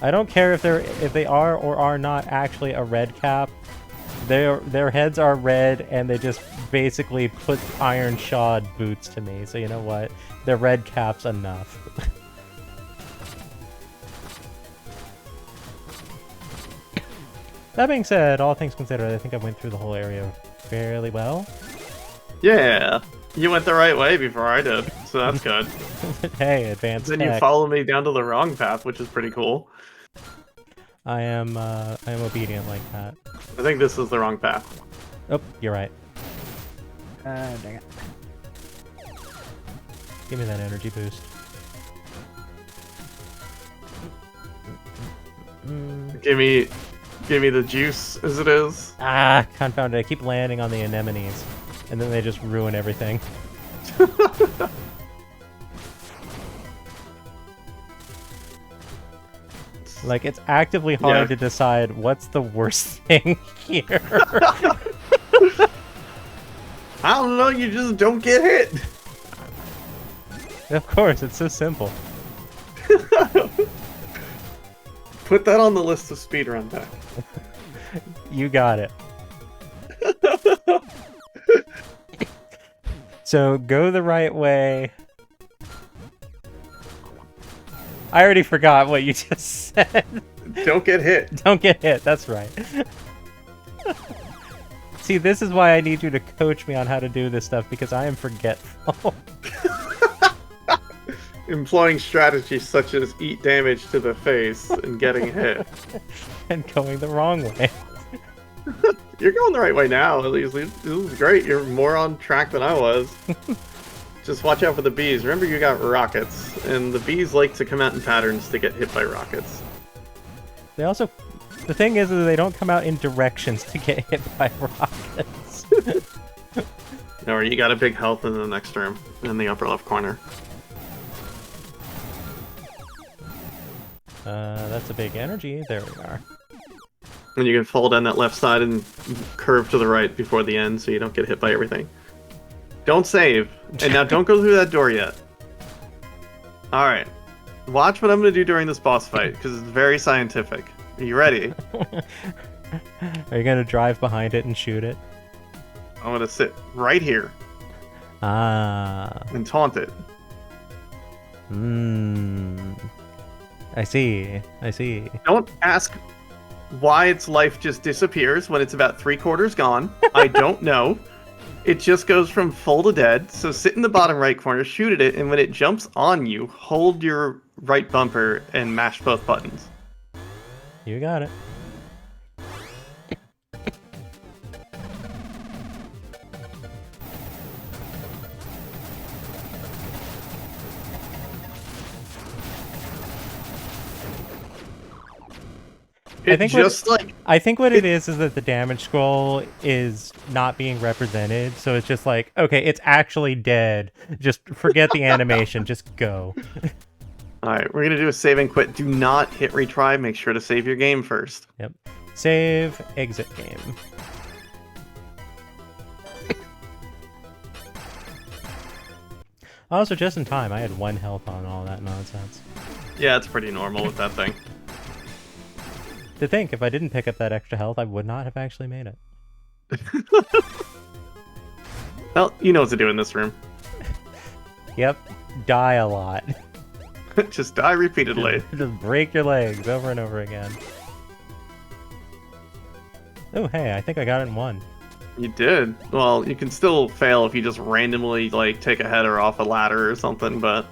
I don't care if they are or are not actually a red cap. Their heads are red, and they just basically put iron shod boots to me. So you know what? Their red cap's enough. That being said, all things considered, I think I went through the whole area fairly well. Yeah, you went the right way before I did, so that's good. Hey, advanced Then tech. you follow me down to the wrong path, which is pretty cool. I am obedient like that. I think this is the wrong path. Oh, you're right. Dang it. Give me that energy boost. Give me the juice as it is. Ah, confound it. I keep landing on the anemones, and then they just ruin everything. Like, it's actively hard to decide what's the worst thing here. I don't know, you just don't get hit. Of course, it's so simple. Put that on the list of speedrun tech. You got it. So, go the right way. I already forgot what you just said. Don't get hit. Don't get hit, that's right. See, this is why I need you to coach me on how to do this stuff, because I am forgetful. Employing strategies such as eat damage to the face and getting hit. And going the wrong way. You're going the right way now, at least. This is great. You're more on track than I was. Just watch out for the bees. Remember, you got rockets, and the bees like to come out in patterns to get hit by rockets. They also... The thing is that they don't come out in directions to get hit by rockets. Or you got a big health in the next room, in the upper left corner. That's a big energy. There we are. And you can fall down that left side and curve to the right before the end so you don't get hit by everything. Don't save. And now don't go through that door yet. Alright. Watch what I'm going to do during this boss fight, because it's very scientific. Are you ready? Are you going to drive behind it and shoot it? I'm going to sit right here. Ah. And taunt it. I see. I see. Don't ask why its life just disappears when it's about 3/4 gone. I don't know. It just goes from full to dead. So sit in the bottom right corner, shoot at it, and when it jumps on you, hold your right bumper and mash both buttons. You got it. It just I think what it is that the damage scroll is not being represented, so it's just like, okay, it's actually dead. Just forget the animation, just go. Alright, we're gonna do a save and quit. Do not hit retry, make sure to save your game first. Yep. Save, exit game. Also, just in time, I had 1 health on all that nonsense. Yeah, it's pretty normal with that thing. To think, if I didn't pick up that extra health, I would not have actually made it. Well, you know what to do in this room. Yep. Die a lot. Just die repeatedly. Just break your legs over and over again. Oh, hey, I think I got it in 1. You did. Well, you can still fail if you just randomly, like, take a header off a ladder or something, but...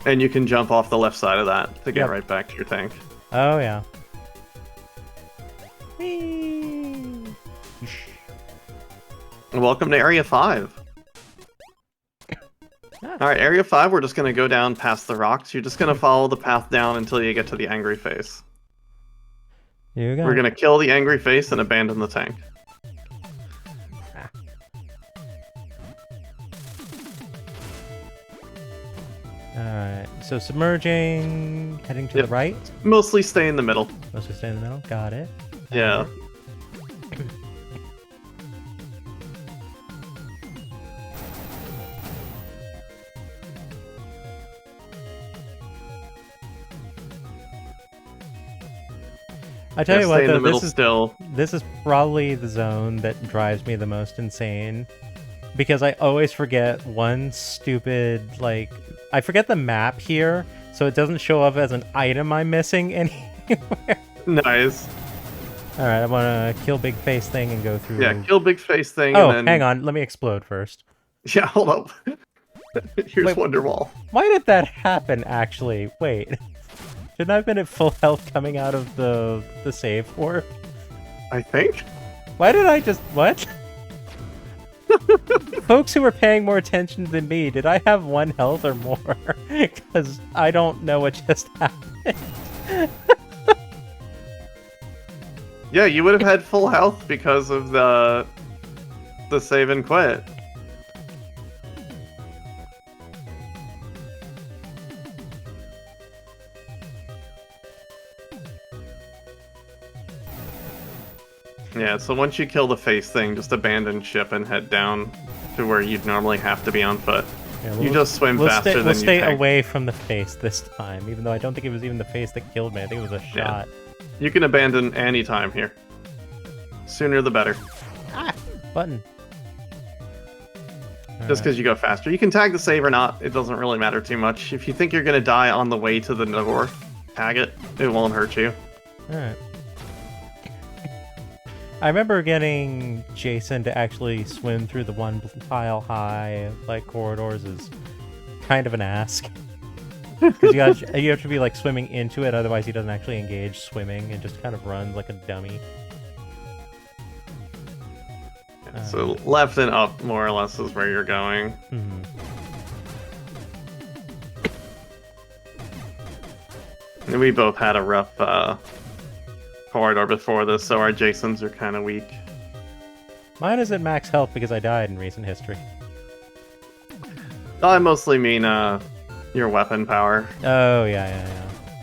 And you can jump off the left side of that to get right back to your tank. Oh, yeah. Whee! Welcome to Area 5. Alright, Area 5, we're just going to go down past the rocks. You're just going to follow the path down until you get to the angry face. Here we go. We're going to kill the angry face and abandon the tank. Alright, so submerging, heading to the right. Mostly stay in the middle. Mostly stay in the middle, got it. Yeah. I tell you what, stay in the though, middle this is probably the zone that drives me the most insane. Because I always forget one stupid, like... I forget the map here, so it doesn't show up as an item I'm missing anywhere. Nice. Alright, I want to kill Big Face Thing and go through... Yeah, kill Big Face Thing Oh, and then... hang on, let me explode first. Yeah, hold up. Here's Wait, Wonderwall. Why did that happen, actually? Wait. Shouldn't I have been at full health coming out of the save port? I think? Why did I just... What? Folks who were paying more attention than me, did I have 1 health or more? Because I don't know what just happened. Yeah, you would have had full health because of the save and quit. Yeah, so once you kill the face thing, just abandon ship and head down to where you'd normally have to be on foot. Yeah, you just swim faster than you We'll stay tank. away from the face this time, even though I don't think it was even the face that killed me. I think it was a shot. Yeah. You can abandon any time here. Sooner the better. Ah! Button. Just because you go faster. You can tag the save or not. It doesn't really matter too much. If you think you're going to die on the way to the north, tag it. It won't hurt you. Alright. I remember getting Jason to actually swim through the 1 tile high like corridors is kind of an ask. Because you have to be like swimming into it, otherwise he doesn't actually engage swimming and just kind of runs like a dummy. So left and up more or less is where you're going. Mm-hmm. And we both had a rough corridor before this, so our Jasons are kind of weak. Mine is at max health because I died in recent history. I mostly mean your weapon power. Oh yeah.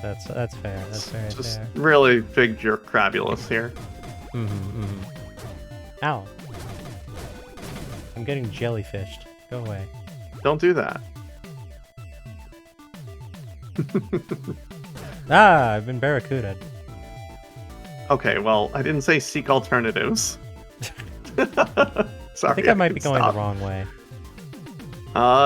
That's fair. That's very Just fair. really big jerk crabulous here. Ow. I'm getting jellyfished. Go away. Don't do that. Ah, I've been barracuda. Okay, well, I didn't say seek alternatives. Sorry, I think I might be can going stop. the wrong way.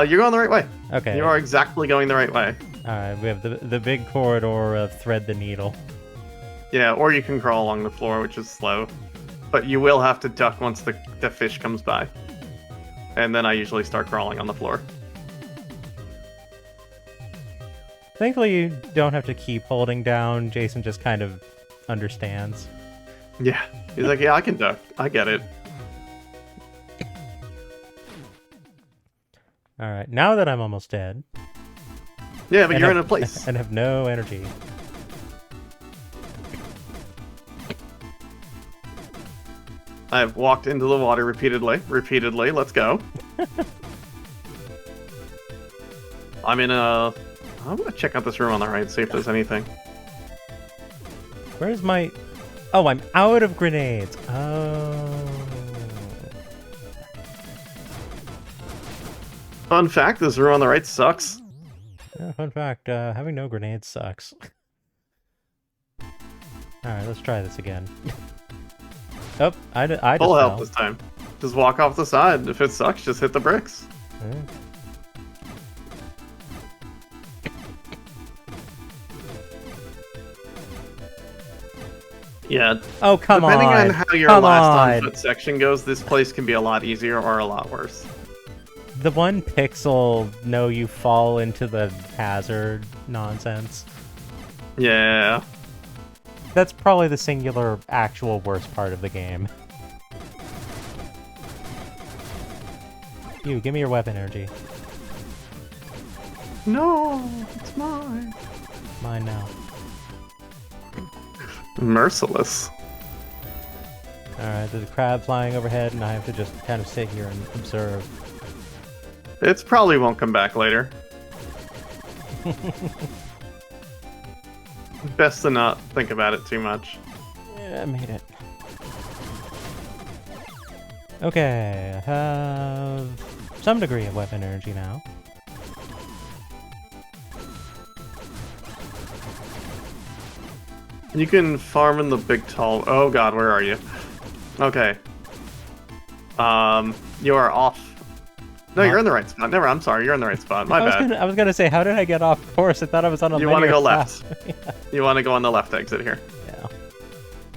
You're going the right way. Okay. You are exactly going the right way. Alright, we have the big corridor of thread the needle. Yeah, or you can crawl along the floor, which is slow. But you will have to duck once the fish comes by. And then I usually start crawling on the floor. Thankfully, you don't have to keep holding down. Jason just kind of understands. Yeah. He's like, yeah, I can duck. I get it. Alright, now that I'm almost dead. Yeah, but and you're have- in a place. And have no energy. I've walked into the water repeatedly. Let's go. I'm gonna check out this room on the right, see if there's anything. Where's my... Oh, I'm out of grenades. Oh. Fun fact, this room on the right sucks. Yeah, fun fact, having no grenades sucks. Alright, let's try this again. Oh, I just Full fell. help this time. Just walk off the side. If it sucks, just hit the bricks. Mm. Yeah. Oh, come Depending on. on how your Come last on. on foot section goes, this place can be a lot easier or a lot worse. The 1 pixel, no, you fall into the hazard nonsense. Yeah. That's probably the singular actual worst part of the game. You, give me your weapon energy. No, it's mine. Mine now. Merciless. Alright, there's a crab flying overhead, and I have to just kind of sit here and observe. It probably won't come back later. Best to not think about it too much. Yeah, I made it. Okay, I have some degree of weapon energy now. You can farm in the big tall... Oh god, where are you? Okay. You are off. No, you're in the right spot. Never, I'm sorry, you're in the right spot. My bad. I was gonna say, how did I get off course? I thought I was on a You want to linear go path. left. You want to go on the left exit here. Yeah.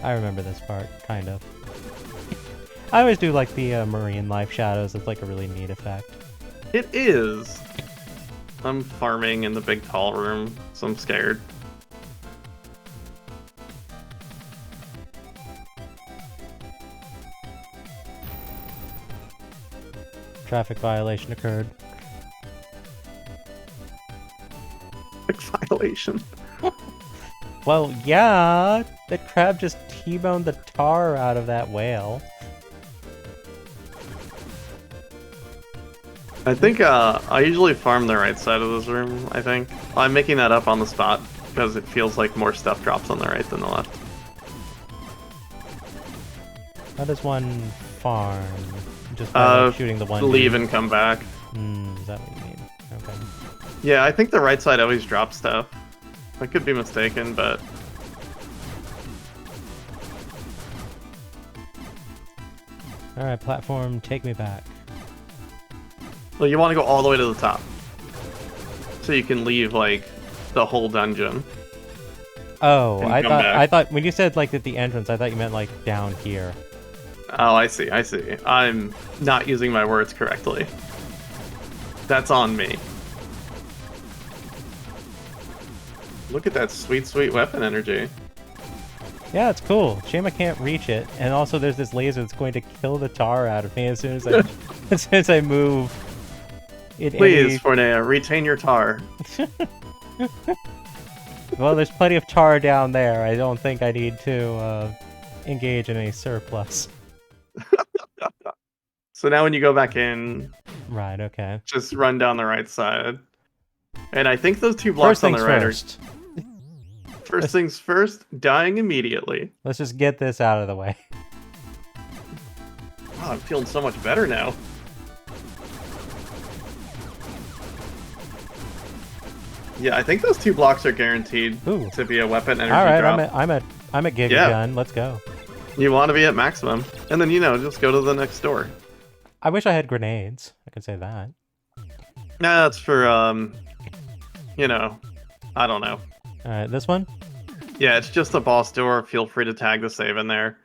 I remember this part, kind of. I always do like the marine life shadows. It's like a really neat effect. It is. I'm farming in the big tall room, so I'm scared. Traffic violation occurred. Big violation. Well, yeah, that crab just T-boned the tar out of that whale. I think I usually farm the right side of this room, I think. I'm making that up on the spot because it feels like more stuff drops on the right than the left. How does one farm? Just by like, shooting the one Leave dude? and come back. Is that what you mean? Okay. Yeah, I think the right side always drops stuff. I could be mistaken, but... Alright, platform, take me back. Well, you want to go all the way to the top. So you can leave, like, the whole dungeon. Oh, And I come thought back. I thought when you said like at the entrance, I thought you meant like down here. Oh, I see, I see. I'm not using my words correctly. That's on me. Look at that sweet, sweet weapon energy. Yeah, it's cool. Shame I can't reach it. And also there's this laser that's going to kill the tar out of me as soon as I as soon as I move. Please, Fornea, retain your tar. Well, there's plenty of tar down there. I don't think I need to engage in any surplus. So now when you go back in, Right, okay. just run down the right side. And I think those two blocks First on things the right first. are... First things first, dying immediately. Let's just get this out of the way. Wow, I'm feeling so much better now. Yeah, I think those two blocks are guaranteed Ooh. to be a weapon energy All right, drop. I'm at Giga Yeah. Gun. Let's go. You want to be at maximum. And then, just go to the next door. I wish I had grenades. I could say that. Nah, that's for, I don't know. All right, this one. Yeah, it's just a boss door. Feel free to tag the save in there.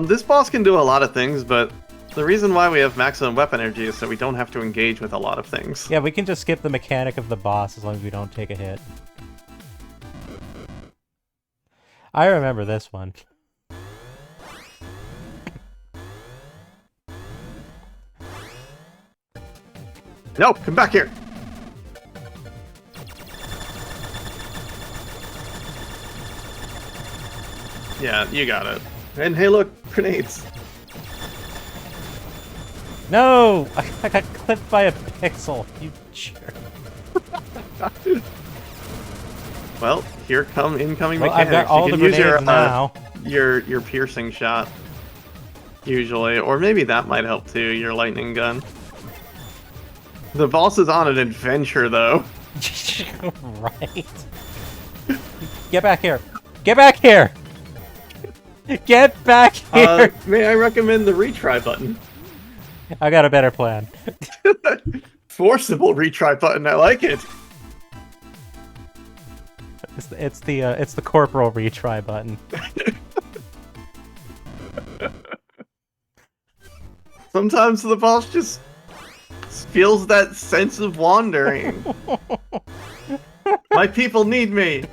This boss can do a lot of things, but the reason why we have maximum weapon energy is so we don't have to engage with a lot of things. Yeah, we can just skip the mechanic of the boss as long as we don't take a hit. I remember this one. No, come back here. Yeah, you got it. And hey, look, grenades. No! I got clipped by a pixel, you jerk. Well, here come incoming Well, I've mechanics. got all You the can use grenades now. your piercing shot. Usually. Or maybe that might help too, your lightning gun. The boss is on an adventure, though. Right. Get back here! Get back here! Get back here! May I recommend the retry button? I got a better plan. Forcible retry button, I like it. It's the corporal retry button. Sometimes the boss just feels that sense of wandering. My people need me.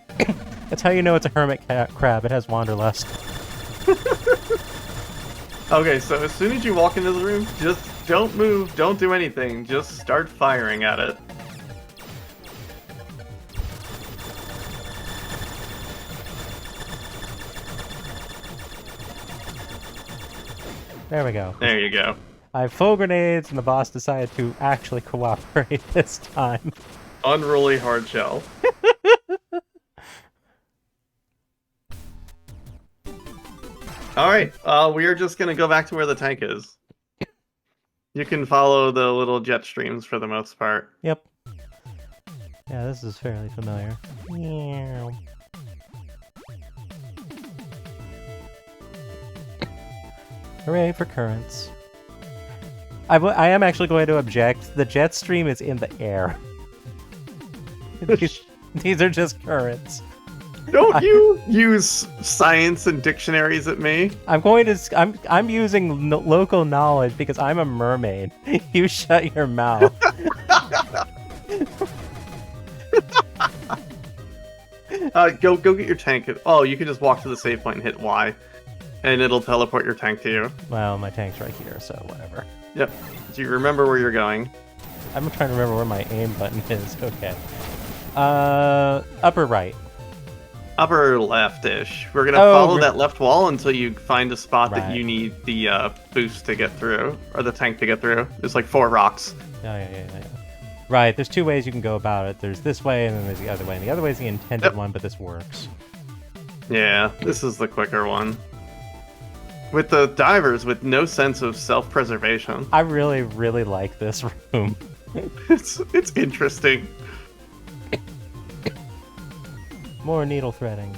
That's how you know it's a hermit crab. It has wanderlust. Okay, so as soon as you walk into the room, just don't move, don't do anything, just start firing at it. There we go. There you go. I have full grenades, and the boss decided to actually cooperate this time. Unruly hard shell. Alright, we are just gonna go back to where the tank is. You can follow the little jet streams for the most part. Yep. Yeah, this is fairly familiar. Meow. Hooray for currents. I am actually going to object. The jet stream is in the air. These are just currents. Don't you use science and dictionaries at me? I'm using local knowledge because I'm a mermaid. You shut your mouth. Go get your tank. Oh, you can just walk to the save point and hit Y, and it'll teleport your tank to you. Well, my tank's right here, so whatever. Yep. Do you remember where you're going? I'm trying to remember where my aim button is. Okay. Upper right. Upper left-ish. We're gonna Oh, follow that left wall until you find a spot that Right. you need the boost to get through, or the tank to get through. There's like 4 rocks. Yeah. Right, there's 2 ways you can go about it. There's this way, and then there's the other way. And the other way is the intended Yep. one, but this works. Yeah, this is the quicker one. With the divers with no sense of self-preservation. I really, really like this room. It's interesting. More needle threading.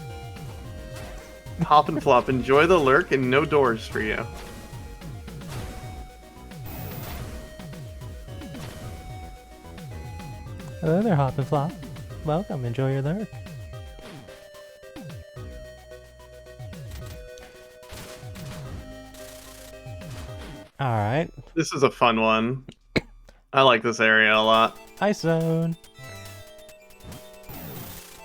Hop and flop, enjoy the lurk and no doors for you. Hello there, Hop and Flop. Welcome, enjoy your lurk. Alright. This is a fun one. I like this area a lot. Ice Zone.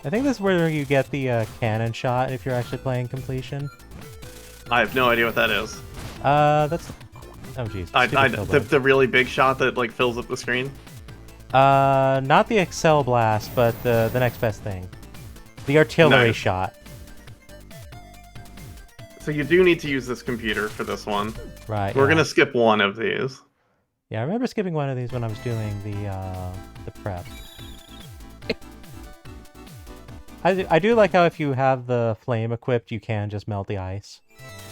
I think this is where you get the cannon shot if you're actually playing completion. I have no idea what that is. That's... Oh, jeez. The really big shot that like fills up the screen. Not the Excel Blast, but the next best thing. The artillery Nice. shot. So you do need to use this computer for this one. Right. We're yeah. gonna skip one of these. Yeah, I remember skipping one of these when I was doing the prep. I do like how if you have the flame equipped, you can just melt the ice.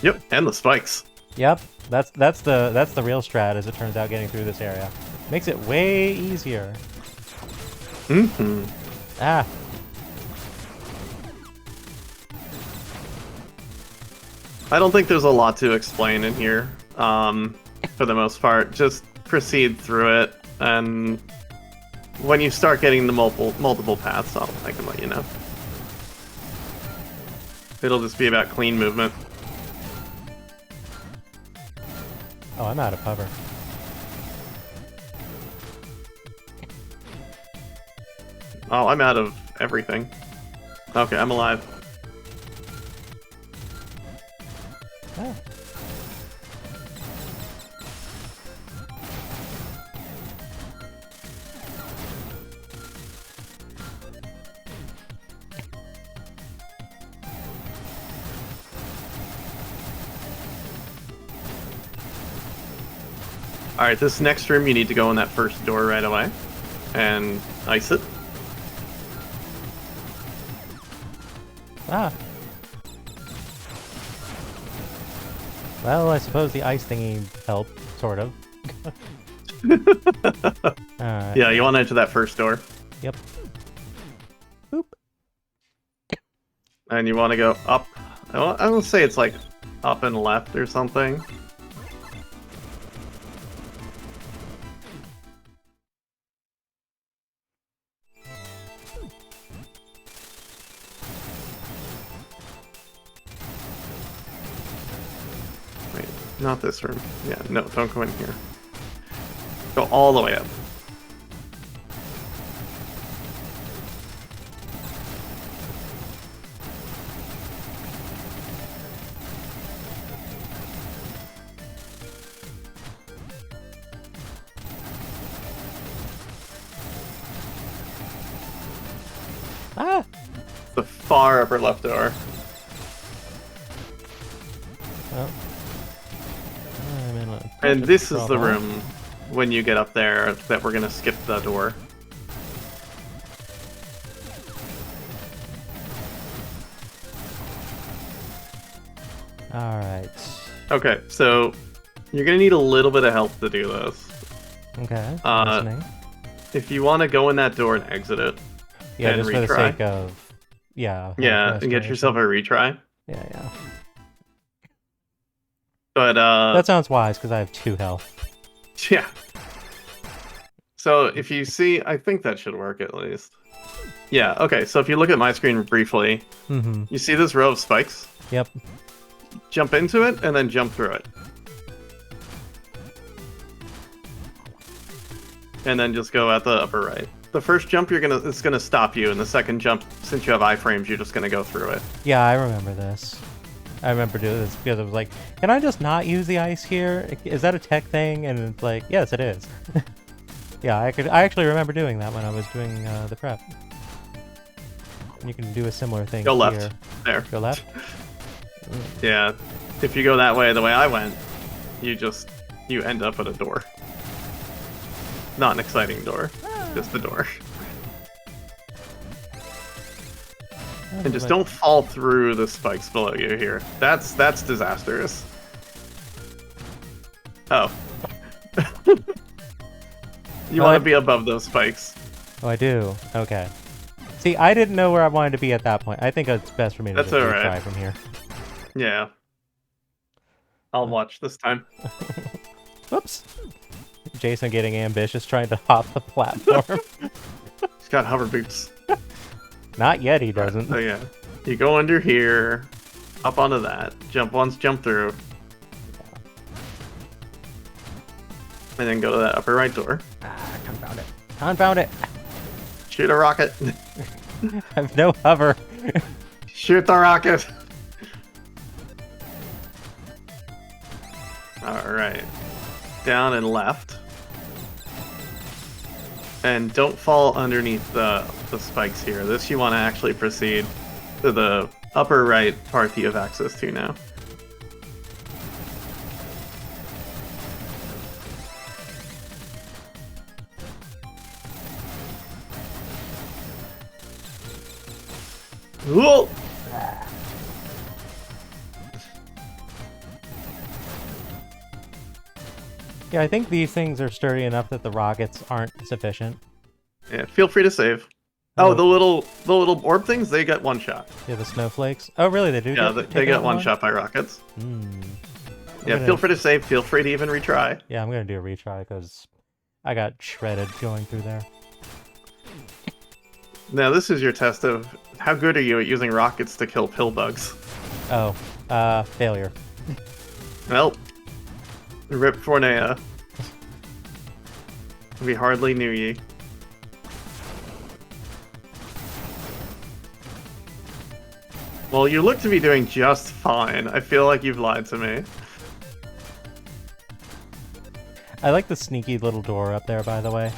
Yep, and the spikes. Yep, that's the real strat, as it turns out, getting through this area. Makes it way easier. Mm-hmm. Ah. I don't think there's a lot to explain in here. For the most part, just proceed through it, and when you start getting the multiple paths, I can let you know. It'll just be about clean movement. Oh, I'm out of cover. Oh, I'm out of everything. Okay, I'm alive. Ah. Alright, this next room you need to go in that first door right away. And ice it. Ah. Well, I suppose the ice thingy helped, sort of. Alright. Yeah, you want to enter that first door. Yep. Boop. And you want to go up. I will say it's like up and left or something. Wait, not this room. Yeah, no, don't go in here. Go all the way up. Ah! The far upper left door. Oh. I'm in a bunch And of this is the trouble. room when you get up there that we're gonna skip the door. Alright. Okay, so you're gonna need a little bit of help to do this. Okay. Listening. If you want to go in that door and exit it, Yeah, and just for the retry. sake of... Yeah. Yeah, and get restoration. yourself a retry. Yeah, yeah. But That sounds wise, because I have 2 health. yeah. So if you see, I think that should work at least. Yeah, okay, so if you look at my screen briefly, Mm-hmm. you see this row of spikes? Yep. Jump into it and then jump through it. And then just go at the upper right. The first jump it's gonna stop you, and the second jump, since you have iframes, you're just gonna go through it. Yeah, I remember this. I remember doing this because I was like, can I just not use the ice here? Is that a tech thing? And it's like, yes, it is. Yeah, I actually remember doing that when I was doing the prep. You can do a similar thing Go left. here. There. Go left? Yeah. If you go that way, the way I went, you end up at a door. Not an exciting door, just a door. And just don't fall through the spikes below you here. That's disastrous. Oh. You want to be above those spikes. Oh, I do. Okay. See, I didn't know where I wanted to be at that point. I think it's best for me to That's just alright. retry from here. Yeah. I'll watch this time. Whoops. Jason getting ambitious, trying to hop the platform. He's got hover boots. Not yet, he doesn't. So yeah. You go under here, up onto that, jump once, jump through. And then go to that upper right door. Ah, confound it. Confound it. Shoot a rocket. I have no hover. Shoot the rocket. Alright. Down and left. And don't fall underneath the spikes here. This you want to actually proceed to the upper right part that you have access to now. Whoa! Yeah, I think these things are sturdy enough that the rockets aren't sufficient. Yeah, feel free to save. Oh, the little orb things, they get one shot. Yeah, the snowflakes. Oh, really? They do? Yeah, get they taken get out one shot by rockets. Hmm. Yeah, feel free to save, feel free to even retry. Yeah, I'm gonna do a retry because I got shredded going through there. Now this is your test of how good are you at using rockets to kill pill bugs. Oh, failure. Well, rip Fornea. We hardly knew ye. Well, you look to be doing just fine. I feel like you've lied to me. I like the sneaky little door up there, by the way.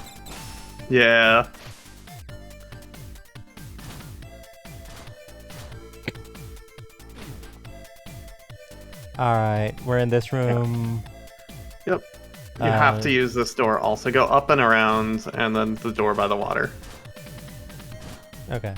Yeah. Alright, we're in this room. Yep. You have to use this door also. Go up and around, and then the door by the water. Okay.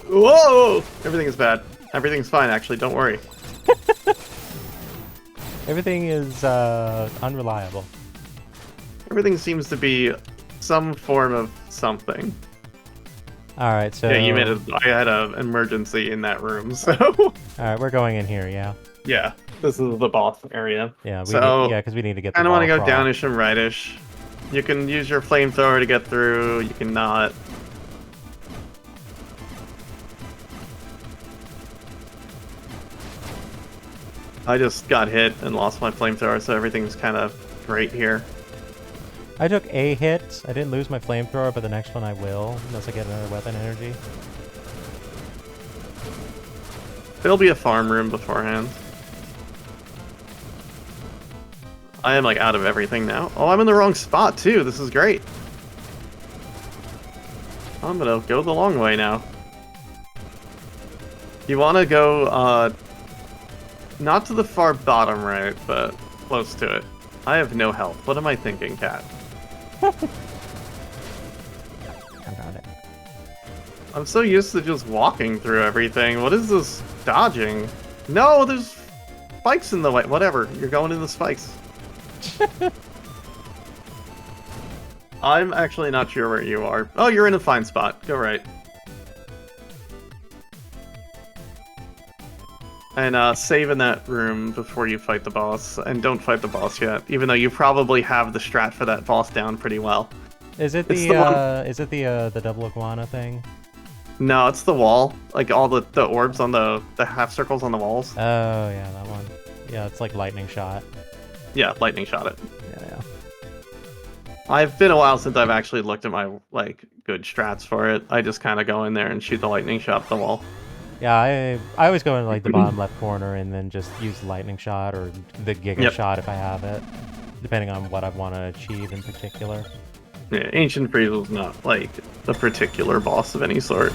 Whoa! Everything is bad. Everything's fine, actually. Don't worry. Everything is unreliable. Everything seems to be some form of something. All right, so Yeah, you made a. I had an emergency in that room, so. all right, we're going in here. Yeah. Yeah, this is the boss area. Yeah. Because we need to get. I don't want to go across. downish and rightish. You can use your flamethrower to get through. You can not. I just got hit and lost my flamethrower, so everything's kind of great here. I took a hit. I didn't lose my flamethrower, but the next one I will, unless I get another weapon energy. There'll be a farm room beforehand. I am like out of everything now. Oh, I'm in the wrong spot too. This is great. I'm gonna go the long way now. You want to go, not to the far bottom right, but close to it. I have no health. What am I thinking, Cat? I got it. I'm so used to just walking through everything. What is this dodging? No, there's spikes in the way. Whatever. You're going in the spikes. I'm actually not sure where you are. Oh, you're in a fine spot. Go right. And save in that room before you fight the boss. And don't fight the boss yet, even though you probably have the strat for that boss down pretty well. Is it It's the double iguana thing? No, it's the wall. Like all the orbs on the half circles on the walls. Oh yeah, that one. Yeah, it's like lightning shot. Yeah, lightning shot it. Yeah. I've been a while since I've actually looked at my like good strats for it. I just kind of go in there and shoot the lightning shot at the wall. Yeah, I always go in like the bottom left corner and then just use the lightning shot or the giga shot if I have it, depending on what I want to achieve in particular. Yeah, Ancient Freeze was not like a particular boss of any sort.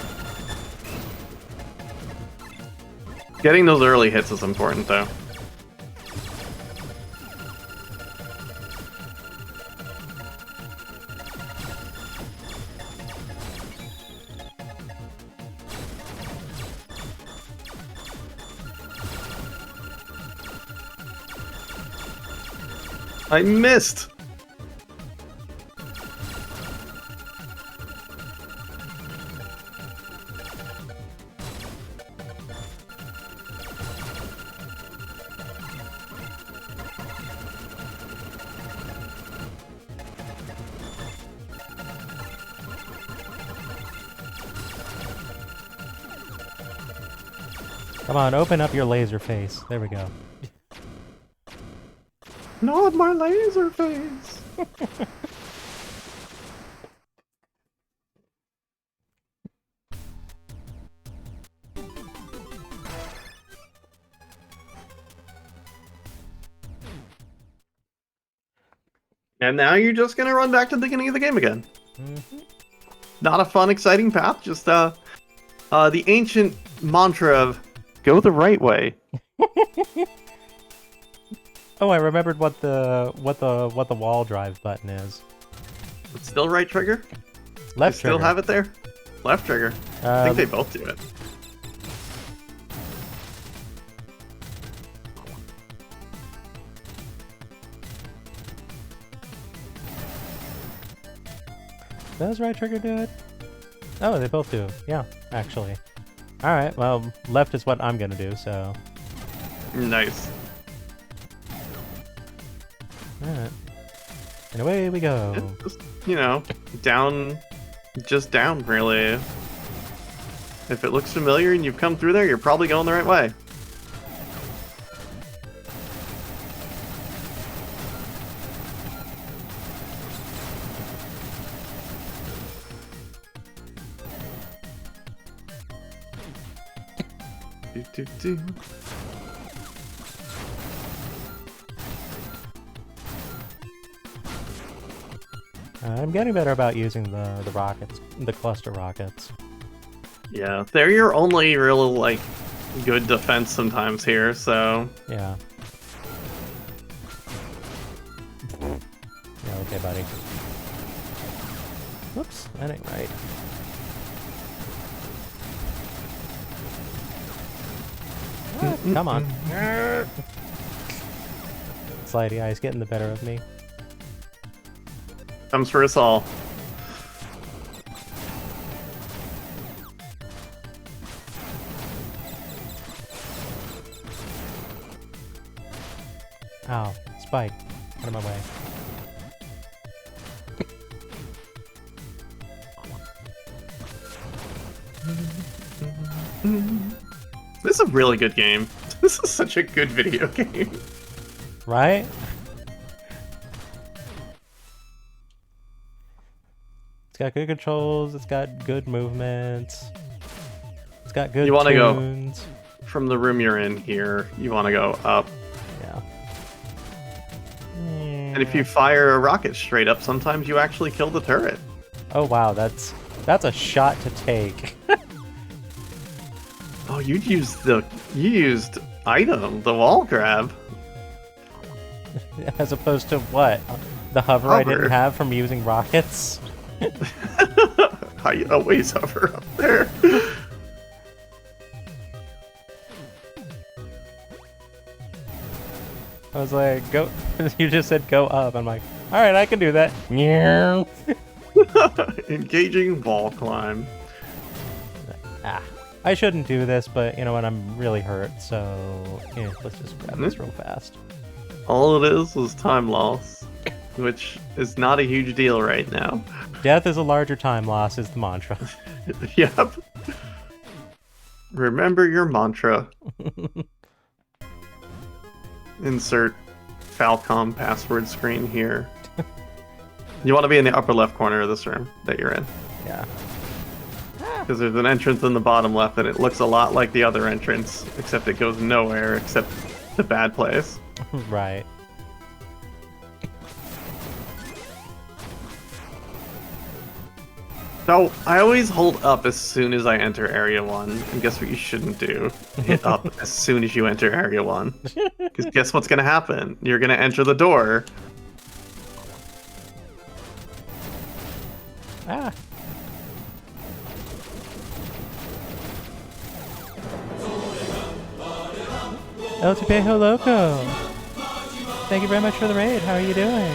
Getting those early hits is important though. I missed! Come on, open up your laser face. There we go. Not my laser face! And now you're just gonna run back to the beginning of the game again. Mm-hmm. Not a fun, exciting path, just the ancient mantra of go the right way. Oh, I remembered what the wall drive button is. It's still right trigger? Left Still trigger. have it there? Left trigger. I think they both do it. Does right trigger do it? Oh, they both do. Yeah, actually. Alright, well, left is what I'm gonna do, so... Nice. Alright. And away we go. Just, you know, down, just down, really. If it looks familiar and you've come through there, you're probably going the right way. I'm getting better about using the rockets, the cluster rockets. Yeah, they're your only real, like, good defense sometimes here, so... Yeah. Yeah, okay, buddy. Whoops, that ain't right. Ah, come on. Slidey Eye's getting the better of me. Comes for us all. Ow, Spike. Out of my way. This is a really good game. This is such a good video game. Right? It's got good controls, it's got good movements, it's got good You wanna go tunes. from the room you're in here, you want to go up. Yeah. And if you fire a rocket straight up, sometimes you actually kill the turret. Oh wow, that's a shot to take. Oh, you used item, the wall grab. As opposed to what? The hover I Hover. didn't have from using rockets? I always hover up there. I was like, go. You just said go up. I'm like, alright, I can do that. Yeah. Engaging wall climb. Ah. I shouldn't do this, but you know what? I'm really hurt, so yeah, let's just grab this real fast. All it is time loss, which is not a huge deal right now. Death is a larger time loss is the mantra. Yep. Remember your mantra. Insert Falcom password screen here. You want to be in the upper left corner of this room that you're in. Yeah. Because there's an entrance in the bottom left and it looks a lot like the other entrance, except it goes nowhere except the bad place. Right. So, I always hold up as soon as I enter Area 1, and guess what you shouldn't do? Hit up as soon as you enter Area 1. Because guess what's going to happen? You're going to enter the door. Ah. El Tipejo Loco! Thank you very much for the raid. How are you doing?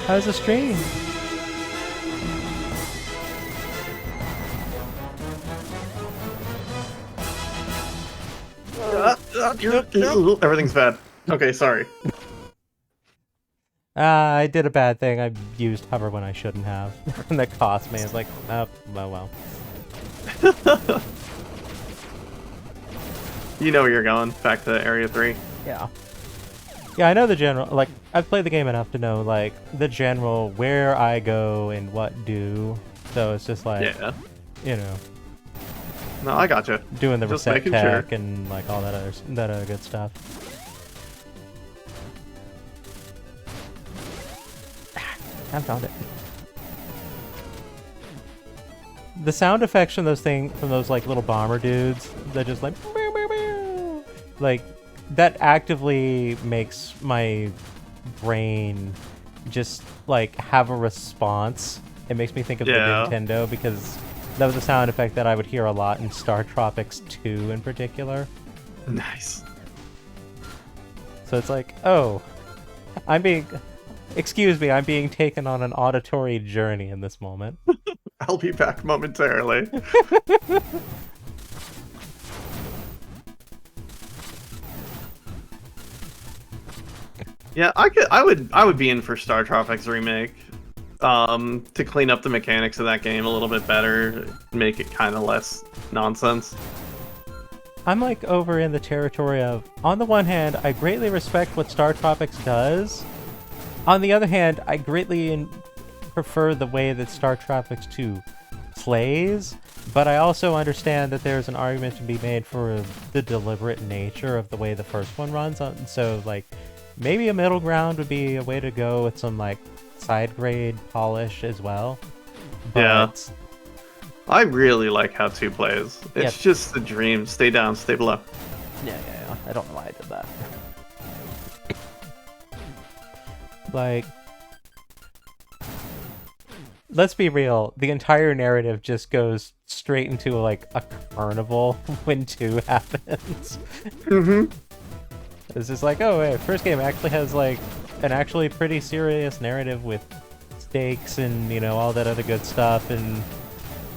How's the stream? Everything's bad. Okay, sorry. I did a bad thing. I used hover when I shouldn't have. And that cost me. It's like, oh, well. You know where you're going. Back to Area 3. Yeah. Yeah, I know the general, like, I've played the game enough to know, like, the general where I go and what do. So it's just like, Yeah. you know, No, I gotcha. doing the Just reset making tech sure. and, like, all that other good stuff. I found it. The sound effects from those like little bomber dudes, that just like that actively makes my brain just like have a response. It makes me think of the Nintendo because that was a sound effect that I would hear a lot in Star Tropics 2 in particular. Nice. So it's like, oh, excuse me, I'm being taken on an auditory journey in this moment. I'll be back momentarily. Yeah, I would be in for Star Tropics remake. To clean up the mechanics of that game a little bit better, make it kind of less nonsense. I'm like over in the territory of, on the one hand, I greatly respect what Star Tropics does. On the other hand, I greatly prefer the way that Star Tropics 2 plays, but I also understand that there's an argument to be made for the deliberate nature of the way the first one runs. So, like, maybe a middle ground would be a way to go with some, like, side grade polish as well. Yeah. But I really like how 2 plays. It's Yep. just a dream. Stay down, stay below. yeah. I don't know why I did that. Like, let's be real. The entire narrative just goes straight into like a carnival when 2 happens. Mm-hmm. It's just like, oh, wait, first game actually has like an actually pretty serious narrative with stakes and, you know, all that other good stuff, and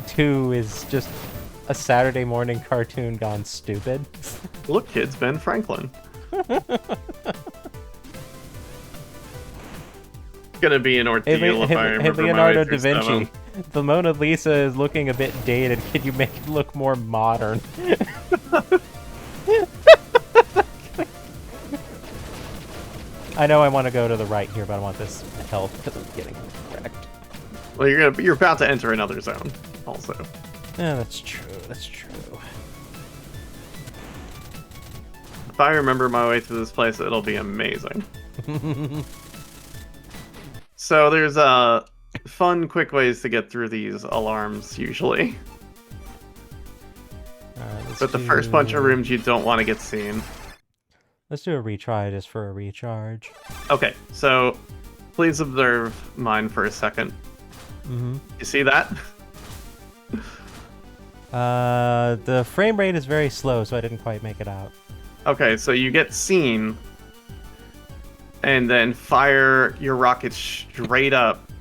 2 is just a Saturday morning cartoon gone stupid. Look, kids, Ben Franklin. Gonna be an ordeal if I remember Leonardo my da way through Vinci. 7. The Mona Lisa is looking a bit dated. Can you make it look more modern? I know I want to go to the right here, but I want this health because I'm getting wrecked. Well, you're about to enter another zone, also. Yeah, that's true. That's true. If I remember my way through this place, it'll be amazing. So there's fun, quick ways to get through these alarms usually. But the first bunch of rooms you don't want to get seen. Let's do a retry just for a recharge. Okay, so please observe mine for a second. Mm-hmm. You see that? The frame rate is very slow, so I didn't quite make it out. Okay, so you get seen, and then fire your rocket straight up,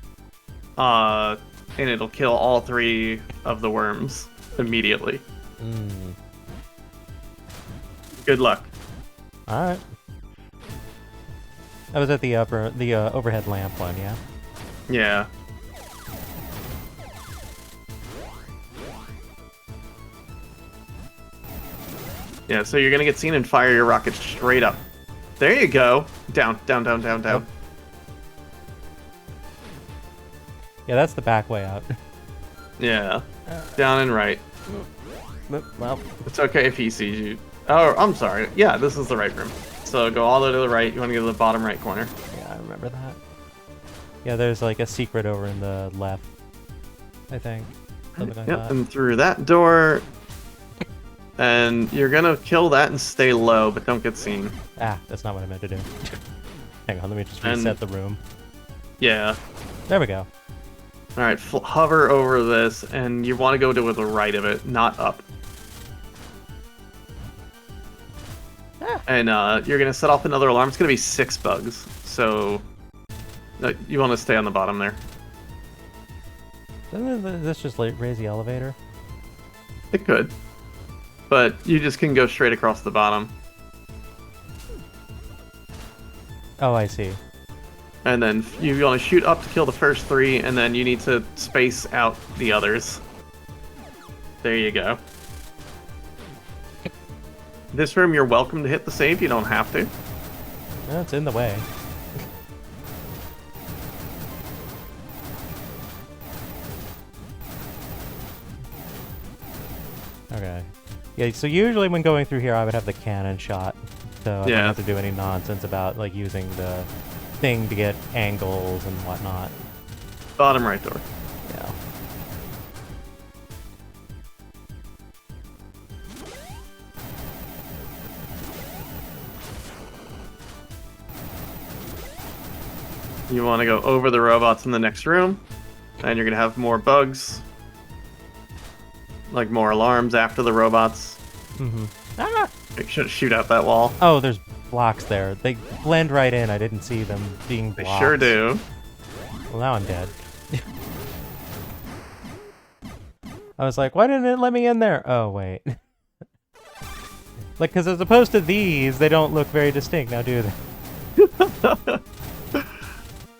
and it'll kill all 3 of the worms immediately. Good luck. All right. That was at the overhead lamp one, yeah. Yeah. Yeah, so you're gonna get seen and fire your rocket straight up. There you go. Down, down, down, down, down. Yep. Yeah, that's the back way out. Yeah. Down and right. Well, It's okay if he sees you. Oh, I'm sorry. Yeah, this is the right room. So go all the way to the right. You want to go to the bottom right corner. yeah, I remember that. Yeah, there's like a secret over in the left, I think. Something like Yep, that. and through that door. And you're gonna kill that and stay low, but don't get seen. Ah, that's not what I meant to do. Hang on, let me just And- reset the room. Yeah. There we go. Alright, hover over this, and you want to go to the right of it, not up. And you're going to set off another alarm. It's going to be 6 bugs, so you want to stay on the bottom there. Doesn't this just like raise the elevator? It could. But you just can go straight across the bottom. Oh, I see. And then you want to shoot up to kill the first 3, and then you need to space out the others. There you go. This room, you're welcome to hit the save. You don't have to. No, it's in the way. Okay. Yeah, so usually when going through here, I would have the cannon shot. So I don't have to do any nonsense about like using the thing to get angles and whatnot. Bottom right door. Yeah. You want to go over the robots in the next room, and you're going to have more bugs. Like more alarms after the robots. Mm-hmm. Ah! Make sure to shoot out that wall. Oh, there's blocks there. They blend right in. I didn't see them being They blocks. sure do. Well, now I'm dead. I was like, why didn't it let me in there? Oh, wait. Like, because as opposed to these, they don't look very distinct now, do they?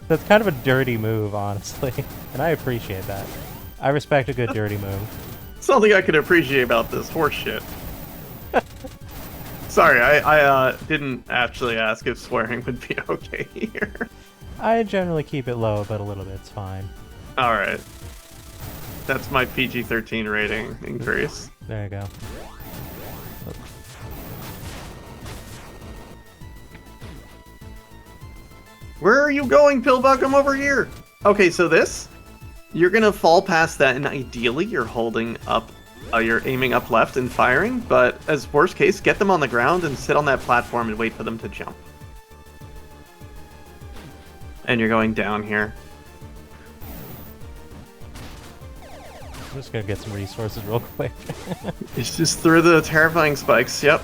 That's kind of a dirty move, honestly. And I appreciate that. I respect a good dirty move. Something I can appreciate about this horse shit. Sorry, I didn't actually ask if swearing would be okay here. I generally keep it low, but a little bit's fine. Alright. That's my PG-13 rating increase. There you go. Where are you going, Pillbug? I'm over here. Okay, so this, you're gonna fall past that, and ideally you're holding up, you're aiming up left and firing, but as worst case, get them on the ground and sit on that platform and wait for them to jump. And you're going down here. I'm just gonna get some resources real quick. It's just through the terrifying spikes, yep.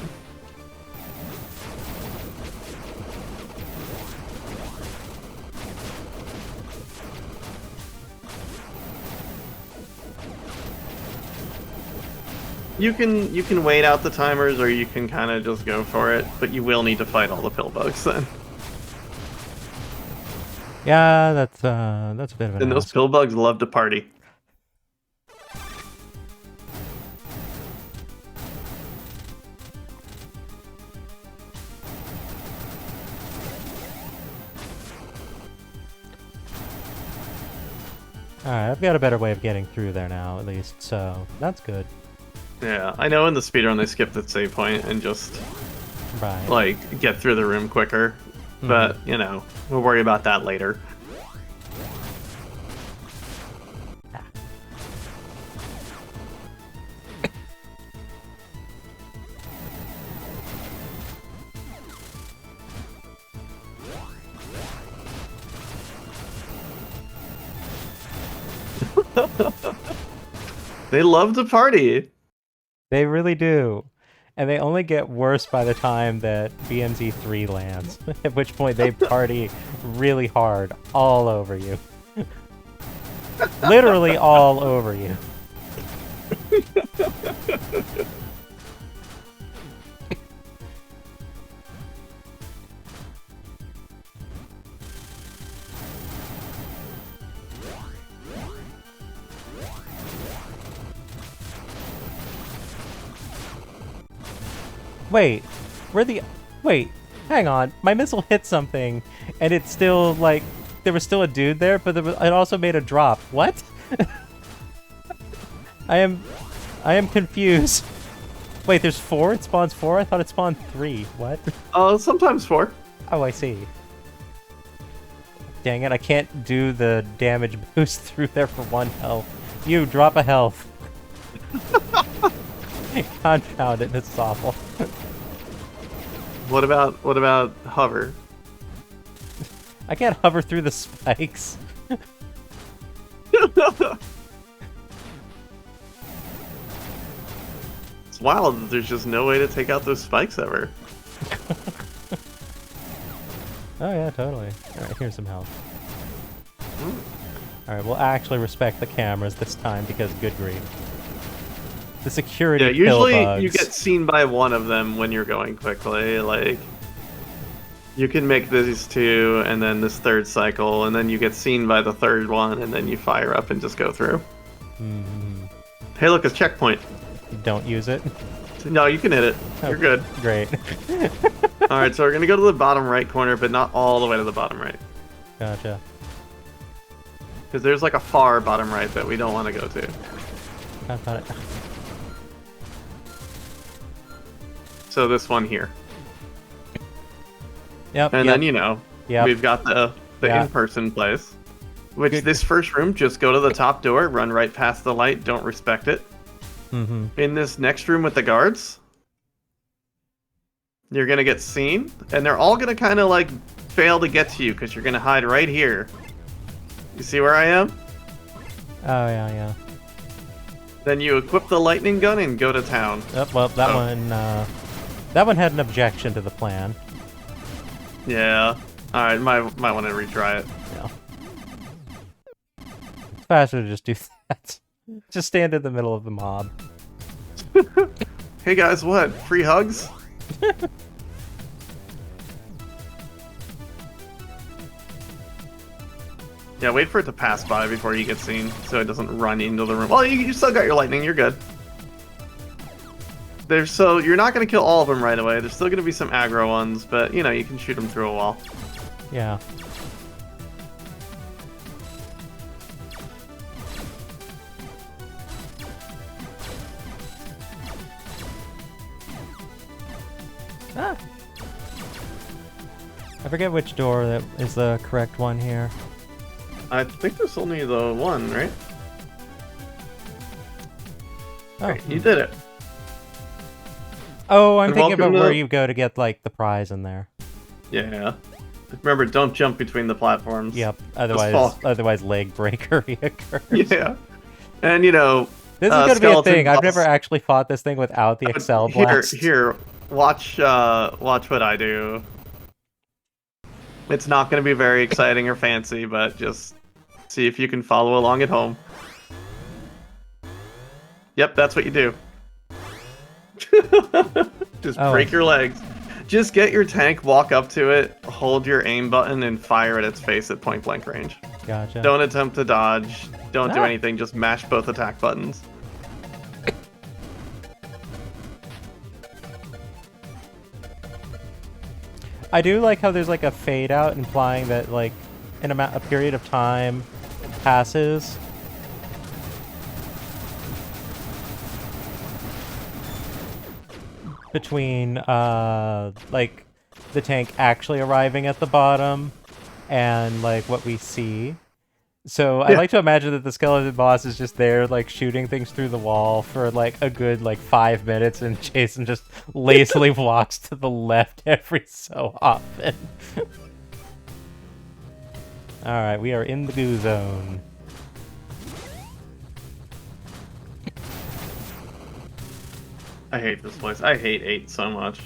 You can wait out the timers, or you can kind of just go for it, but you will need to fight all the Pillbugs then. Yeah, that's a bit of an And those ask. Pillbugs love to party. Alright, I've got a better way of getting through there now, at least, so that's good. Yeah, I know in the speedrun they skip the save point and just, Right. like, get through the room quicker. But, you know, we'll worry about that later. They love to party. They really do. And they only get worse by the time that BMZ 3 lands, at which point they party really hard all over you. Literally all over you. Wait, wait, hang on. My missile hit something, and it's still, like, there was still a dude there, but it also made a drop. What? I am confused. Wait, there's 4? It spawns 4? I thought it spawned 3. What? Sometimes 4. Oh, I see. Dang it, I can't do the damage boost through there for 1 health. You, drop a health. Confound it, this is awful. What about hover? I can't hover through the spikes. It's wild that there's just no way to take out those spikes ever. Oh yeah, totally. Alright, here's some health. Alright, we'll actually respect the cameras this time because good grief. The security Yeah, usually Pillbugs. you get seen by one of them when you're going quickly. Like, you can make these 2, and then this 3rd cycle, and then you get seen by the 3rd one, and then you fire up and just go through. Mm-hmm. Hey, look, a checkpoint. Don't use it. No, you can hit it. You're good. Great. Alright, so we're gonna go to the bottom right corner, but not all the way to the bottom right. Gotcha. Because there's like a far bottom right that we don't want to go to. I found it. So this one here. Yep. And yep. then, you know, Yep. we've got the Yeah. in-person place. Which, Good. this first room, just go to the top door, run right past the light, don't respect it. Mm-hmm. In this next room with the guards, you're going to get seen, and they're all going to kind of, like, fail to get to you, because you're going to hide right here. You see where I am? Oh, yeah. Then you equip the lightning gun and go to town. Oh, well, that one had an objection to the plan. Yeah. Alright, might want to retry it. Yeah. It's faster to just do that. Just stand in the middle of the mob. Hey guys, what? Free hugs? Yeah, wait for it to pass by before you get seen, so it doesn't run into the room. Well, you still got your lightning, you're good. So you're not going to kill all of them right away. There's still going to be some aggro ones, but, you know, you can shoot them through a wall. Yeah. Ah. I forget which door that is the correct one here. I think there's only the one, right? Oh, Right, you did it. Oh, I'm And thinking about welcome where to- you go to get, like, the prize in there. Yeah. Remember, don't jump between the platforms. Yep, fall. otherwise leg breaker reoccurs. Yeah. And, you know... This is gonna be a skeleton thing. I've never boss- actually fought this thing without the Excel Here, blast. here. Watch what I do. It's not going to be very exciting or fancy, but just see if you can follow along at home. Yep, that's what you do. Just break your legs. Just get your tank, walk up to it, hold your aim button, and fire at its face at point blank range. Gotcha. Don't attempt to dodge. Don't do Ah. anything. Just mash both attack buttons. I do like how there's like a fade out implying that like a period of time passes. Between like the tank actually arriving at the bottom and like what we see. So I like to imagine that the skeleton boss is just there like shooting things through the wall for like a good like 5 minutes, and Jason just lazily walks to the left every so often. Alright, we are in the goo zone. I hate this place. I hate 8 so much.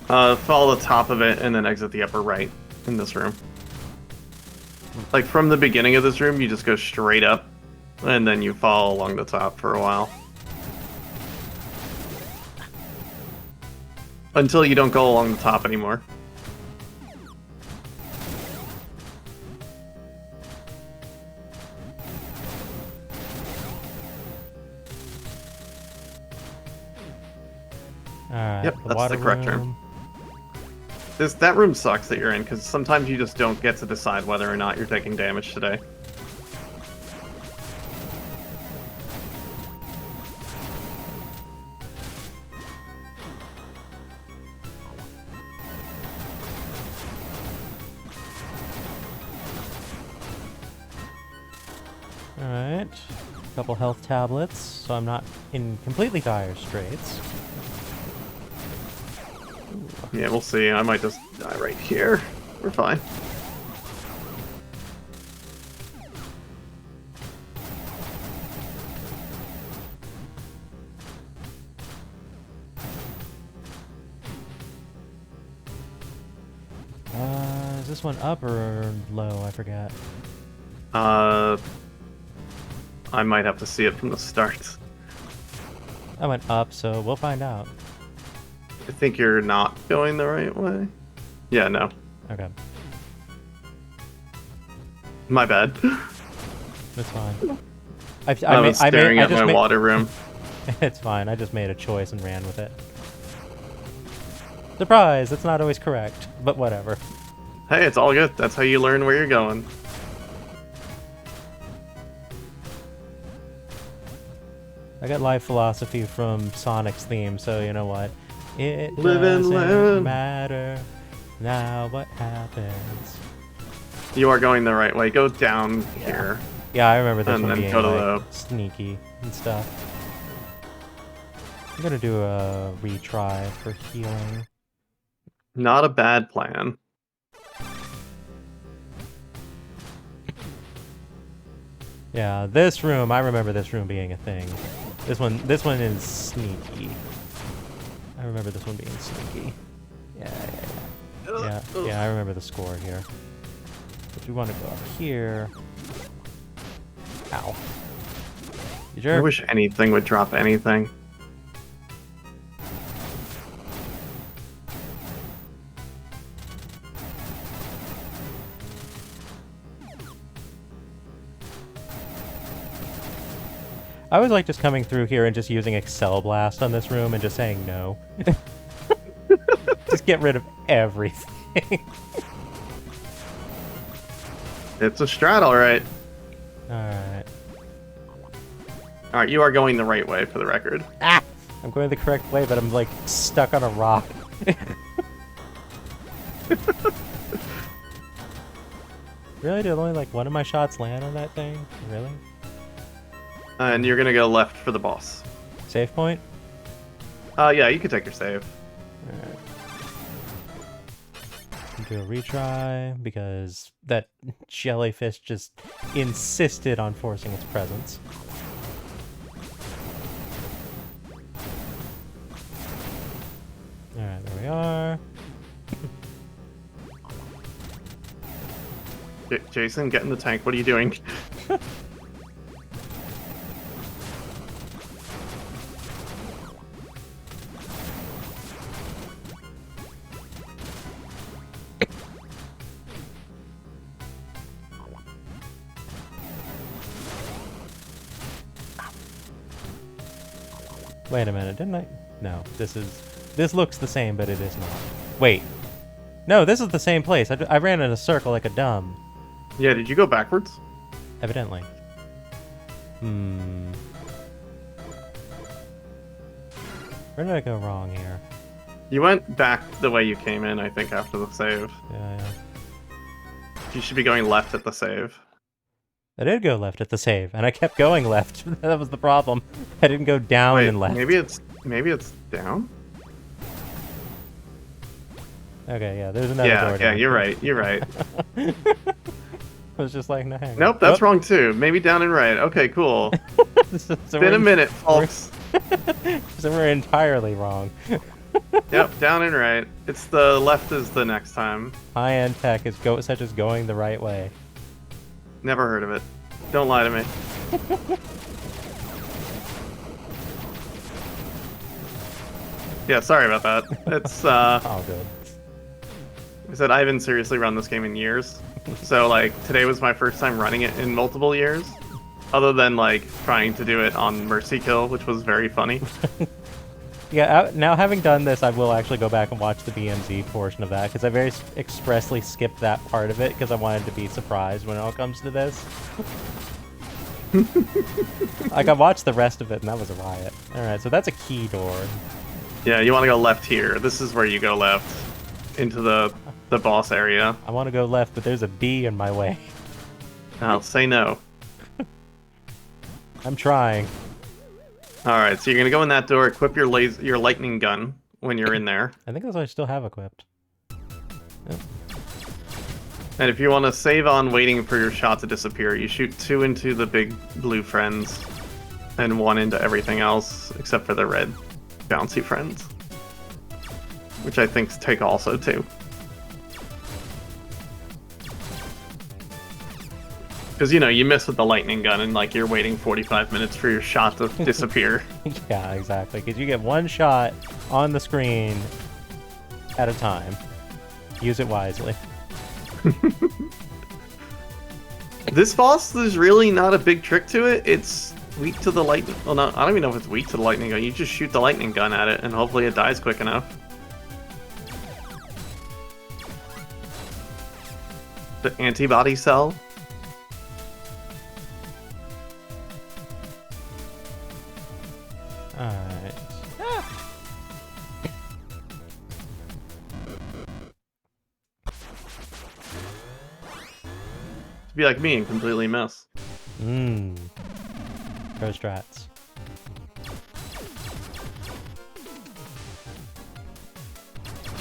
Follow the top of it and then exit the upper right in this room. Like from the beginning of this room, you just go straight up and then you follow along the top for a while. Until you don't go along the top anymore. Alright, Yep, the that's water the correct room. That room sucks that you're in, because sometimes you just don't get to decide whether or not you're taking damage today. Alright. A couple health tablets, so I'm not in completely dire straits. Yeah, we'll see. I might just die right here. We're fine. Is this one up or low? I forgot. I might have to see it from the start. I went up, so we'll find out. I think you're not going the right way. Yeah, no. Okay, My bad. that's fine. I was staring at my water room. It's fine. I just made a choice and ran with it. Surprise! That's not always correct, but whatever. Hey, it's all good. That's how you learn where you're going. I got life philosophy from Sonic's theme, so you know what? It Live and doesn't learn. matter now what happens. You are going the right way. Go down here. Yeah, I remember this And one then being go to like, sneaky and stuff. I'm gonna do a retry for healing. Not a bad plan. Yeah, this room, I remember this room being a thing. This one is sneaky. I remember this one being sneaky. Yeah, I remember the score here. If we want to go up here... Ow. You I jerk. wish anything would drop anything. I always like just coming through here and just using Excel Blast on this room and just saying no. Just get rid of everything. It's a strat, alright. Alright. Alright, you are going the right way for the record. Ah! I'm going the correct way, but I'm like stuck on a rock. Really? Did only like one of my shots land on that thing? Really? And you're gonna go left for the boss. Save point? Yeah, you can take your save. Alright. Do a retry because that jellyfish just insisted on forcing its presence. Alright, there we are. Jason, get in the tank. What are you doing? Wait a minute, didn't I? No, this looks the same, but it is not. Wait. No, this is the same place. I ran in a circle like a dumb. Yeah, did you go backwards? Evidently. Where did I go wrong here? You went back the way you came in, I think, after the save. Yeah. You should be going left at the save. I did go left at the save, and I kept going left. That was the problem. I didn't go down Wait, and left. maybe it's down? Okay, yeah, there's another door Yeah, down. you're right. You're right. I was just like, no, hang on. Nope, that's Whoop. wrong too. Maybe down and right. Okay, cool. So Been a minute, folks. So we're entirely wrong. Yep, down and right. It's the left is the next time. High-end tech is such as going the right way. Never heard of it. Don't lie to me. Yeah, sorry about that. It's Oh, good. I said I haven't seriously run this game in years. So like today was my first time running it in multiple years. Other than like trying to do it on Mercy Kill, which was very funny. Yeah, now having done this, I will actually go back and watch the BMZ portion of that, because I very expressly skipped that part of it, because I wanted to be surprised when it all comes to this. Like, I watched the rest of it, and that was a riot. Alright, so that's a key door. Yeah, you want to go left here. This is where you go left. Into the boss area. I want to go left, but there's a bee in my way. I'll say no. I'm trying. Alright, so you're gonna go in that door, equip your lightning gun when you're in there. I think that's what I still have equipped. And if you want to save on waiting for your shot to disappear, you shoot 2 into the big blue friends, and 1 into everything else, except for the red bouncy friends. Which I think take also 2. Because, you know, you miss with the lightning gun and, like, you're waiting 45 minutes for your shot to disappear. Yeah, exactly, because you get one shot on the screen at a time. Use it wisely. This boss, there's really not a big trick to it. It's weak to the lightning... Well, no, I don't even know if it's weak to the lightning gun. You just shoot the lightning gun at it, and hopefully it dies quick enough. The antibody cell. Alright. Be like me and completely miss. Pro strats.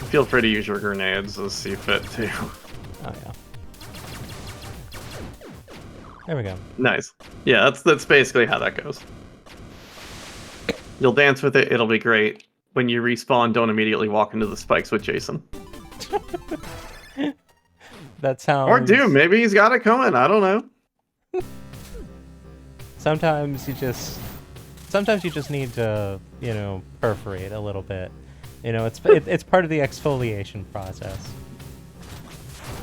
Feel free to use your grenades as see fit too. Oh yeah. There we go. Nice. Yeah, that's basically how that goes. You'll dance with it, it'll be great. When you respawn, don't immediately walk into the spikes with Jason. That sounds... Or do, maybe he's got it coming, I don't know. Sometimes you just need to, you know, perforate a little bit. You know, it's part of the exfoliation process.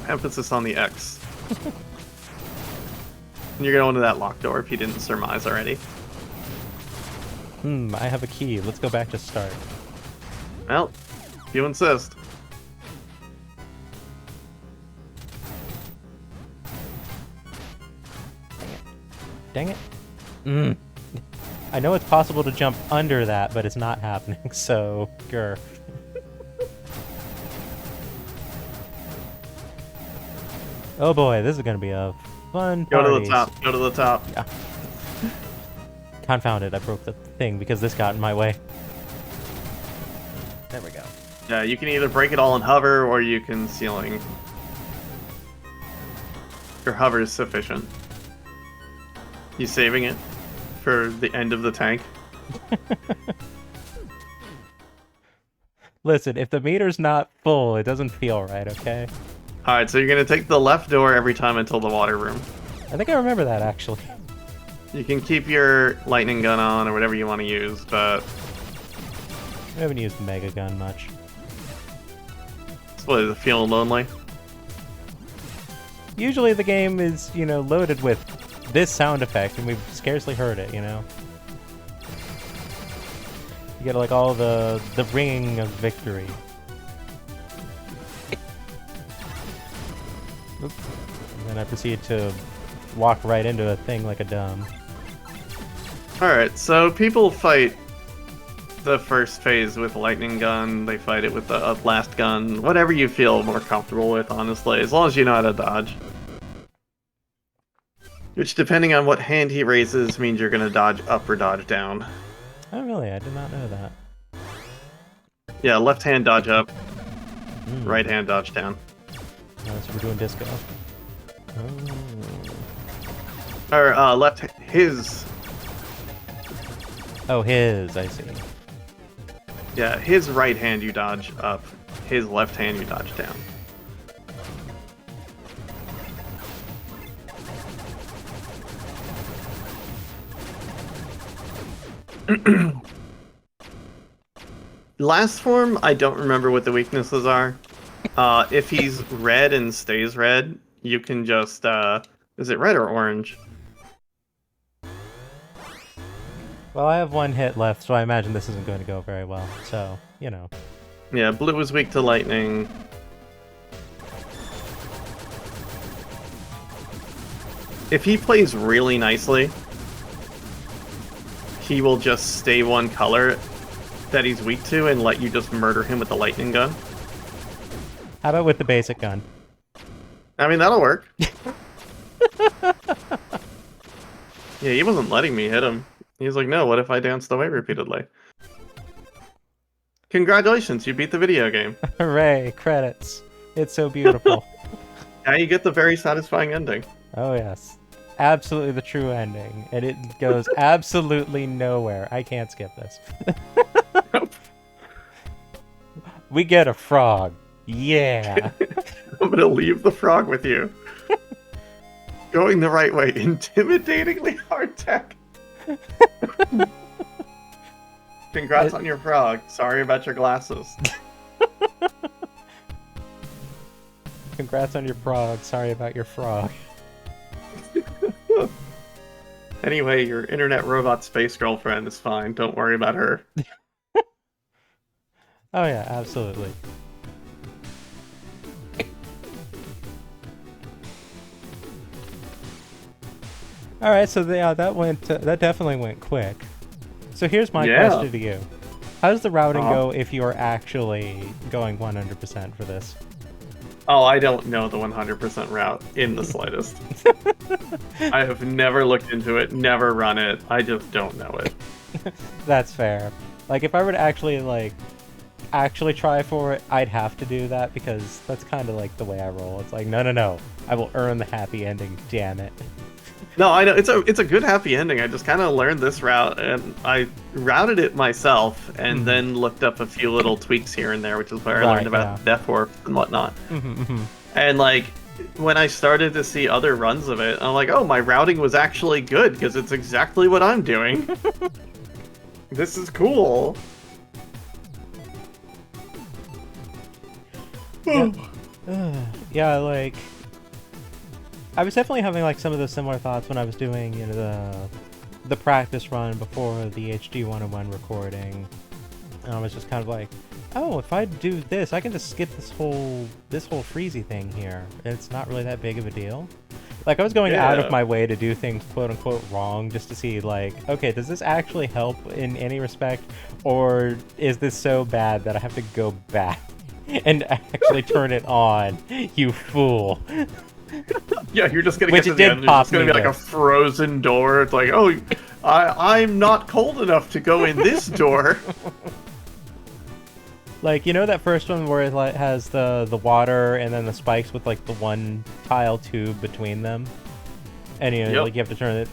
Emphasis on the X. You're going into that locked door if you didn't surmise already. I have a key. Let's go back to start. Well, if you insist. Dang it. I know it's possible to jump under that, but it's not happening, so grr. Oh boy, this is gonna be a fun Go party. to the top. Go to the top. Yeah. Confound it, I broke the thing because this got in my way. There we go. Yeah, you can either break it all and hover, or you can ceiling. Your hover is sufficient. You saving it for the end of the tank? Listen, if the meter's not full, it doesn't feel right, okay? Alright, so you're gonna take the left door every time until the water room. I think I remember that, actually. You can keep your lightning gun on or whatever you want to use, but I haven't used the Mega Gun much. what is it, feeling lonely? Usually the game is, you know, loaded with this sound effect, and we've scarcely heard it, you know? You get, like, all the ringing of victory. Oop. And then I proceed to walk right into a thing like a dumb. Alright, so people fight the first phase with lightning gun, they fight it with the blast gun, whatever you feel more comfortable with, honestly, as long as you know how to dodge. Which, depending on what hand he raises, means you're gonna dodge up or dodge down. Oh, really? I did not know that. Yeah, left hand dodge up, Mm. right hand dodge down. Oh, so we're doing disco. Oh. Or, his, Oh, his, I see. yeah, his right hand you dodge up, his left hand you dodge down. Last form, I don't remember what the weaknesses are. If he's red and stays red, you can just, is it red or orange? Well, I have one hit left, so I imagine this isn't going to go very well. So, you know. Yeah, blue is weak to lightning. If he plays really nicely, he will just stay one color that he's weak to and let you just murder him with the lightning gun. How about with the basic gun? I mean, that'll work. Yeah, he wasn't letting me hit him. He was like, no, what if I danced away repeatedly? Congratulations, you beat the video game. Hooray, credits. It's so beautiful. Now you get the very satisfying ending. Oh, yes. Absolutely the true ending. And it goes absolutely nowhere. I can't skip this. We get a frog. Yeah. I'm gonna leave the frog with you. Going the right way. Intimidatingly hard tech. Congrats on your frog. Sorry about your glasses. Congrats on your frog. Sorry about your frog. Anyway, your internet robot space girlfriend is fine. Don't worry about her. Oh yeah, absolutely. All right, so that definitely went quick. So here's my question to you: how does the routing go if you are actually going 100% for this? Oh, I don't know the 100% route in the slightest. I have never looked into it, never run it. I just don't know it. That's fair. Like, if I were to actually try for it, I'd have to do that because that's kind of like the way I roll. It's like, no, I will earn the happy ending. Damn it. No, I know it's a good happy ending. I just kind of learned this route and I routed it myself and then looked up a few little tweaks here and there, which is where I learned about death warp and whatnot. And like when I started to see other runs of it, I'm like, oh, my routing was actually good because it's exactly what I'm doing. This is cool. Yeah, like I was definitely having like some of those similar thoughts when I was doing, you know, the practice run before the HD 101 recording. And I was just kind of like, oh, if I do this, I can just skip this whole freezy thing here. It's not really that big of a deal. Like I was going out of my way to do things quote unquote wrong just to see like, okay, does this actually help in any respect, or is this so bad that I have to go back and actually turn it on? You fool. Yeah, you're just gonna Which get to it the did end. pop It's gonna me be like a with. frozen door. It's like, oh, I'm not cold enough to go in this door. Like, you know that first one where it like has the water and then the spikes with like the one tile tube between them, and you know Yep. like you have to turn it.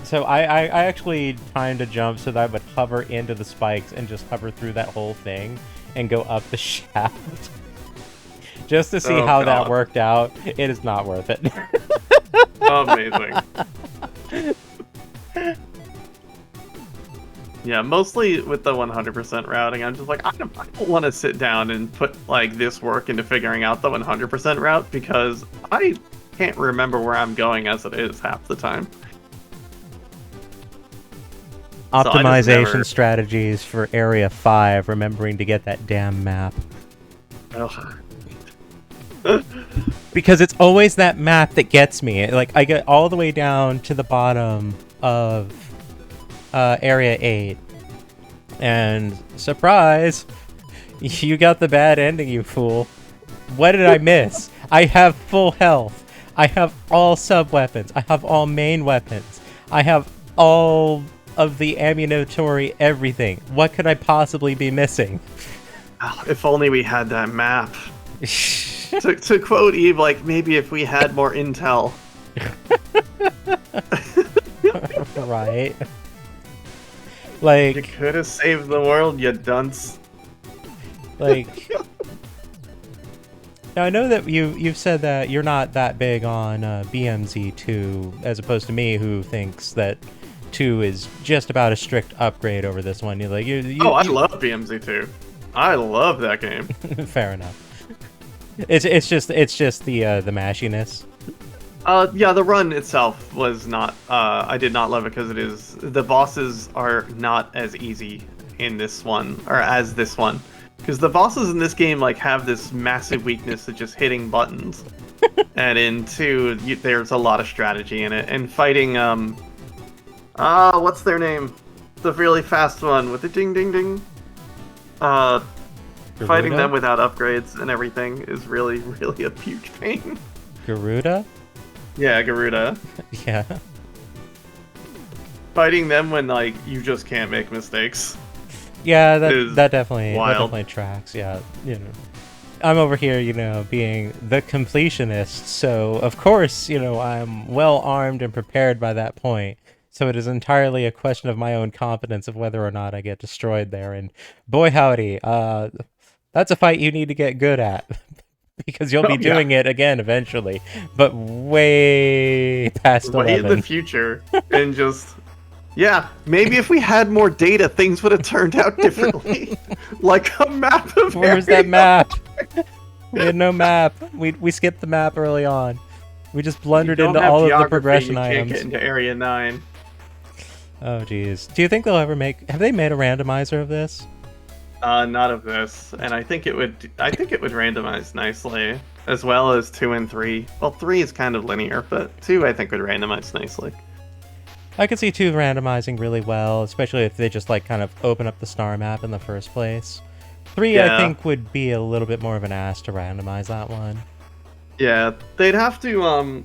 So I actually timed a jump so that I would hover into the spikes and just hover through that whole thing and go up the shaft. Just to see Oh, how that God. worked out. It is not worth it. Amazing. Yeah, mostly with the 100% routing, I'm just like, I don't want to sit down and put like this work into figuring out the 100% route because I can't remember where I'm going as it is half the time. I just Optimization never- strategies for Area 5, remembering to get that damn map. Ugh. Because it's always that map that gets me. Like, I get all the way down to the bottom of Area 8. And, surprise! You got the bad ending, you fool. What did I miss? I have full health. I have all sub-weapons. I have all main weapons. I have all of the ammunitory everything. What could I possibly be missing? If only we had that map. To quote Eve, like, maybe if we had more intel. Right. You Like, could have saved the world, you dunce. like... Now, I know that you've said that you're not that big on BMZ 2, as opposed to me, who thinks that 2 is just about a strict upgrade over this one. You're like, I love BMZ2. I love that game. fair enough. It's just the mashiness. Yeah, the run itself was not. I did not love it because the bosses are not as easy in this one or as this one, because the bosses in this game like have this massive weakness to just hitting buttons, and in 2 there's a lot of strategy in it and fighting. What's their name? The really fast one with the ding ding ding. Fighting Garuda? them without upgrades and everything is really, really a huge pain. Garuda? Yeah, Garuda. Yeah. Fighting them when like you just can't make mistakes. Yeah, Is that definitely wild. tracks. Yeah, you know, I'm over here, you know, being the completionist, so of course, you know, I'm well armed and prepared by that point. So it is entirely a question of my own competence of whether or not I get destroyed there. And boy howdy, that's a fight you need to get good at. Because you'll be Oh, yeah. doing it again eventually, but way past Way in 11. the future, and just yeah, maybe if we had more data, things would have turned out differently. Like a map of Where's that map? We had no map. We skipped the map early on. We just blundered into all of the progression you items. Can't get into Area 9. Oh jeez. Do you think they'll ever have they made a randomizer of this? Not of this, and I think it would randomize nicely, as well as 2 and 3. Well, 3 is kind of linear, but 2 I think would randomize nicely. I could see 2 randomizing really well, especially if they just like kind of open up the star map in the first place. 3 I Yeah. think would be a little bit more of an ass to randomize that one. Yeah, they'd have to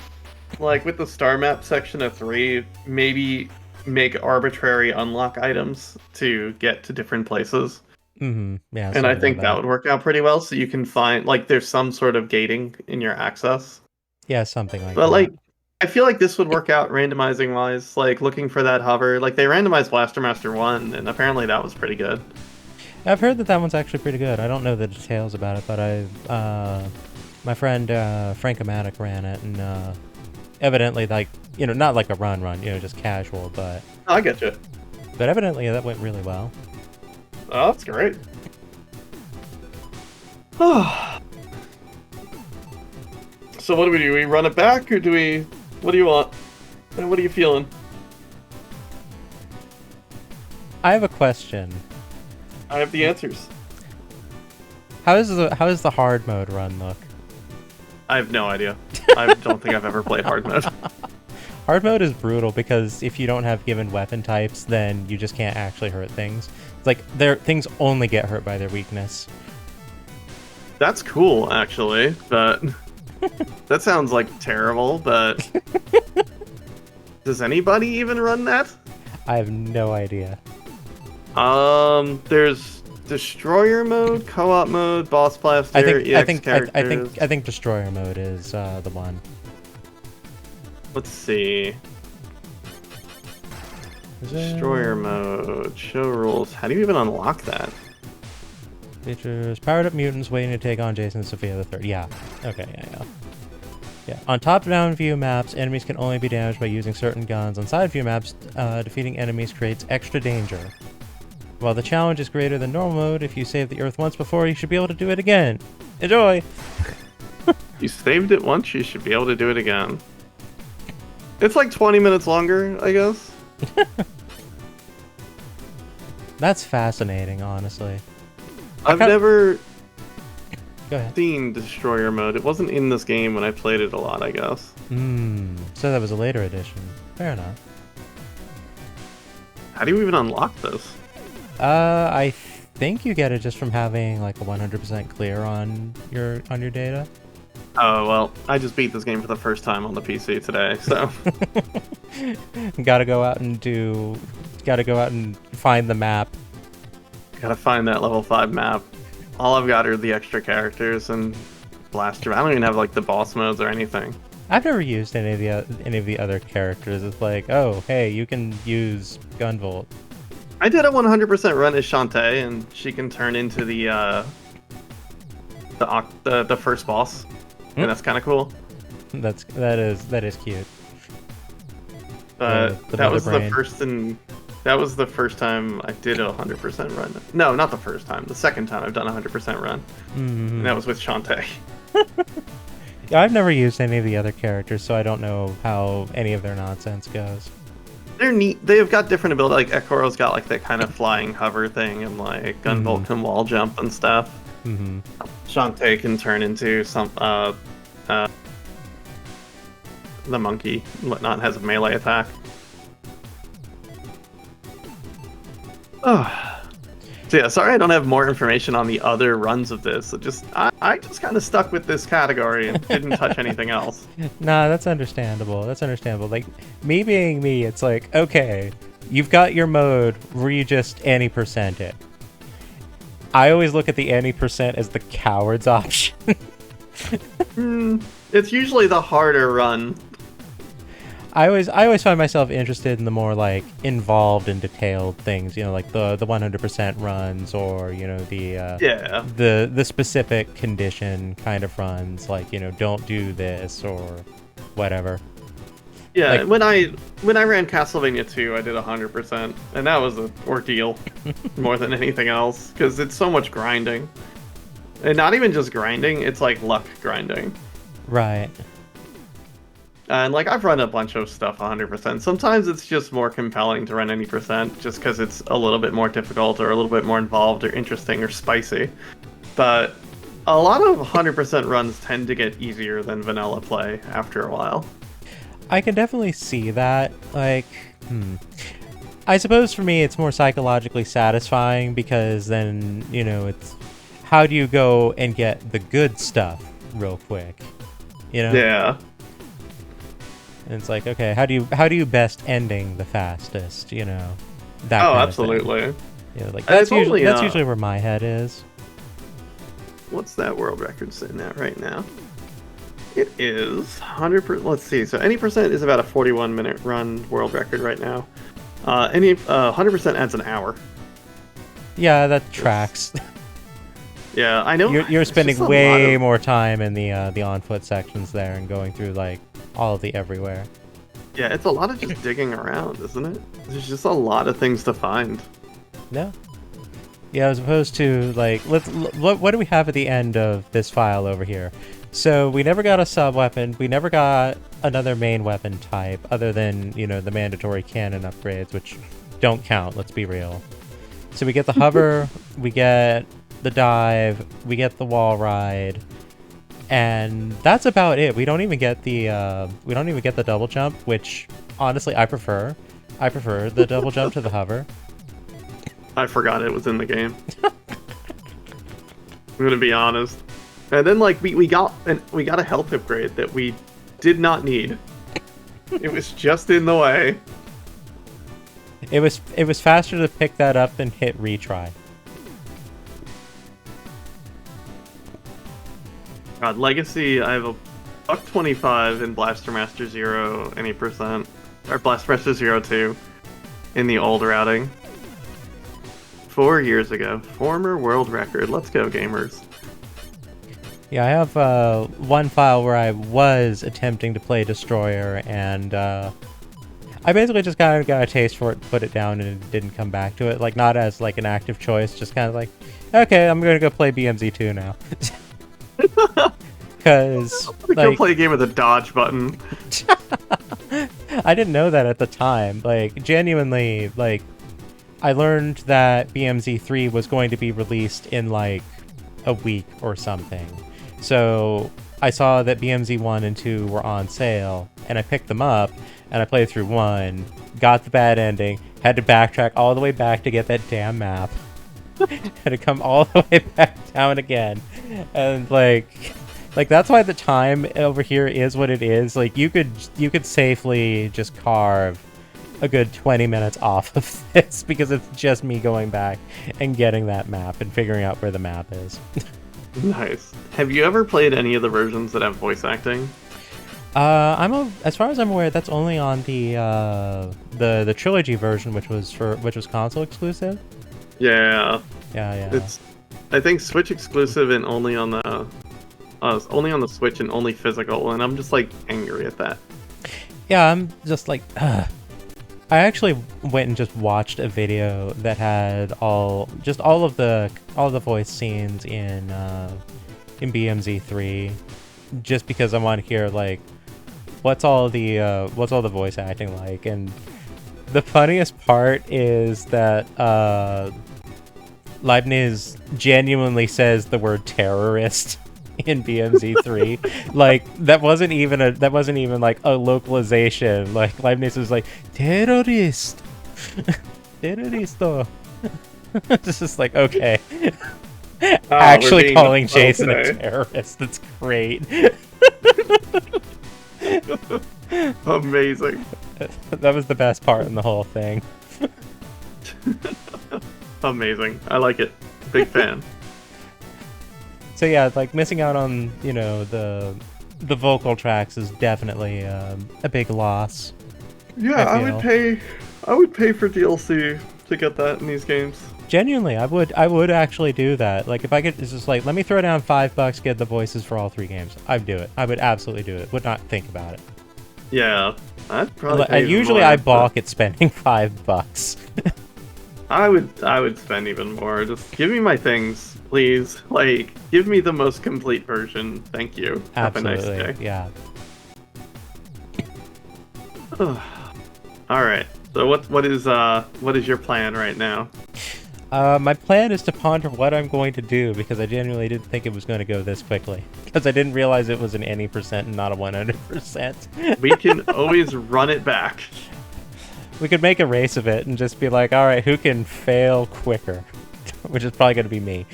like with the star map section of 3, maybe make arbitrary unlock items to get to different places. Mm-hmm. Yeah. And I something think like that would work out pretty well, so you can find like there's some sort of gating in your access. Yeah, something like But that. like I feel like this would work out randomizing wise, like looking for that hover. Like they randomized Blaster Master 1 and apparently that was pretty good. I've heard that one's actually pretty good. I don't know the details about it, but my friend Frank-O-Matic ran it, and evidently, like, you know, not like a run, you know, just casual, but I get you. evidently that went really well. Oh, that's great. So what do? We run it back, or do we? What do you want? And what are you feeling? I have a question. I have the answers. How does the hard mode run look? I have no idea. I don't think I've ever played hard mode. Hard mode is brutal because if you don't have given weapon types, then you just can't actually hurt things. It's like things only get hurt by their weakness. That's cool, actually, but That sounds like terrible, but does anybody even run that? I have no idea. There's destroyer mode, co-op mode, boss blaster, EX characters. I think destroyer mode is the one. Let's see. Destroyer mode, show rules. How do you even unlock that? Features powered up mutants waiting to take on Jason and Sophia the Third. Yeah. Okay. Yeah. On top-down view maps, enemies can only be damaged by using certain guns. On side view maps, defeating enemies creates extra danger. While the challenge is greater than normal mode, if you saved the Earth once before, you should be able to do it again. Enjoy! You saved it once, you should be able to do it again. It's like 20 minutes longer, I guess. That's fascinating, honestly. I've never Go ahead. seen destroyer mode. It wasn't in this game when I played it a lot, I guess. So that was a later edition. Fair enough. How do you even unlock this? I think you get it just from having like a 100% clear on your data. Oh, well, I just beat this game for the first time on the PC today, so... Gotta go out and find the map. Gotta find that level 5 map. All I've got are the extra characters and blaster. I don't even have like the boss modes or anything. I've never used any of the other characters. It's like, oh, hey, you can use Gunvolt. I did a 100% run as Shantae, and she can turn into the first boss, and that's kind of cool. That is cute. But The that was brain. that was the first time I did a 100% run. No, not the first time. The second time I've done a 100% run. And that was with Shantae. Yeah, I've never used any of the other characters, so I don't know how any of their nonsense goes. They're neat. They've got different abilities. Like Ekoro's got like that kind of flying hover thing, and like Gunvolt can wall jump and stuff. Shantae can turn into some the monkey, whatnot, has a melee attack. Oh. So yeah, sorry I don't have more information on the other runs of this. I just kind of stuck with this category and didn't touch anything else. Nah, that's understandable. That's understandable. Like, me being me, it's like, okay, you've got your mode where you just any percent it. I always look at the any percent as the coward's option. It's usually the harder run. I always find myself interested in the more like involved and detailed things, you know, like the 100% runs, or you know the specific condition kind of runs, like, you know, don't do this or whatever. Yeah, Like, when I ran Castlevania 2, I did 100%, and that was an ordeal more than anything else, because it's so much grinding, and not even just grinding; it's like luck grinding. right. And like I've run a bunch of stuff 100%. Sometimes it's just more compelling to run any percent, just because it's a little bit more difficult or a little bit more involved or interesting or spicy. But a lot of 100% runs tend to get easier than vanilla play after a while. I can definitely see that. Like, I suppose for me it's more psychologically satisfying, because then, you know, it's how do you go and get the good stuff real quick, you know? Yeah. And it's like, okay, how do you best ending the fastest, you know? That Oh, kind of absolutely. thing. Yeah, like And it's that's only, usually where my head is. What's that world record sitting at right now? It is 100%. Let's see. So any percent is about a 41-minute run world record right now. 100% adds an hour. Yeah, that tracks. Yeah, I know. You're It's spending just a way lot of- more time in the on-foot sections there and going through like all of the everywhere. Yeah, it's a lot of just digging around, isn't it? There's just a lot of things to find. No. Yeah, as opposed to like, what do we have at the end of this file over here? So we never got a sub weapon. We never got another main weapon type, other than, you know, the mandatory cannon upgrades, which don't count. Let's be real. So we get the hover, we get the dive, we get the wall ride, and that's about it. We don't even get the double jump, which honestly I prefer. I prefer the double jump to the hover. I forgot it was in the game. I'm gonna be honest. And then like we got a health upgrade that we did not need. It was just in the way. It was faster to pick that up than hit retry. God, Legacy, I have a $1.25 in Blaster Master Zero any percent. Or Blaster Master Zero 2 in the old routing. 4 years ago. Former world record. Let's go, gamers. Yeah, I have one file where I was attempting to play Destroyer, and I basically just kind of got a taste for it, put it down, and it didn't come back to it. Like, not as like an active choice, just kind of like, okay, I'm gonna go play BMZ2 now. Because like, go play a game with a dodge button. I didn't know that at the time. Like, genuinely, like, I learned that BMZ3 was going to be released in like a week or something. So I saw that BMZ 1 and 2 were on sale, and I picked them up, and I played through 1, got the bad ending, had to backtrack all the way back to get that damn map. Had to come all the way back down again. And like that's why the time over here is what it is. Like, you could safely just carve a good 20 minutes off of this because it's just me going back and getting that map and figuring out where the map is. Nice. Have you ever played any of the versions that have voice acting? As far as I'm aware, that's only on the trilogy version, which was console exclusive. Yeah. Yeah. It's, I think, Switch exclusive and only on the Switch and only physical, and I'm just like angry at that. Yeah, I'm just like, ugh. I actually went and just watched a video that had all of the voice scenes in BMZ3, just because I want to hear like what's all the voice acting like. And the funniest part is that Leibniz genuinely says the word terrorist in BMZ3. Like, that wasn't even like a localization. Like, Leibniz was like, terrorist. Terroristo. It's just like, okay. Actually calling Jason a terrorist. That's great. Amazing. That was the best part in the whole thing. Amazing. I like it. Big fan. So yeah, like, missing out on, you know, the vocal tracks is definitely a big loss. Yeah, I would pay for DLC to get that in these games. Genuinely, I would actually do that. Like, if I could, it's just like, let me throw down $5, get the voices for all 3 games. I'd do it. I would absolutely do it. Would not think about it. Yeah, I'd probably pay usually more, I balk at spending $5. I would spend even more. Just give me my things, please. Like, give me the most complete version. Thank you. Absolutely. Have a nice day. Yeah. All right. So what is your plan right now? My plan is to ponder what I'm going to do, because I genuinely didn't think it was going to go this quickly. Because I didn't realize it was an any percent and not a 100%. We can always run it back. We could make a race of it and just be like, all right, who can fail quicker? Which is probably going to be me.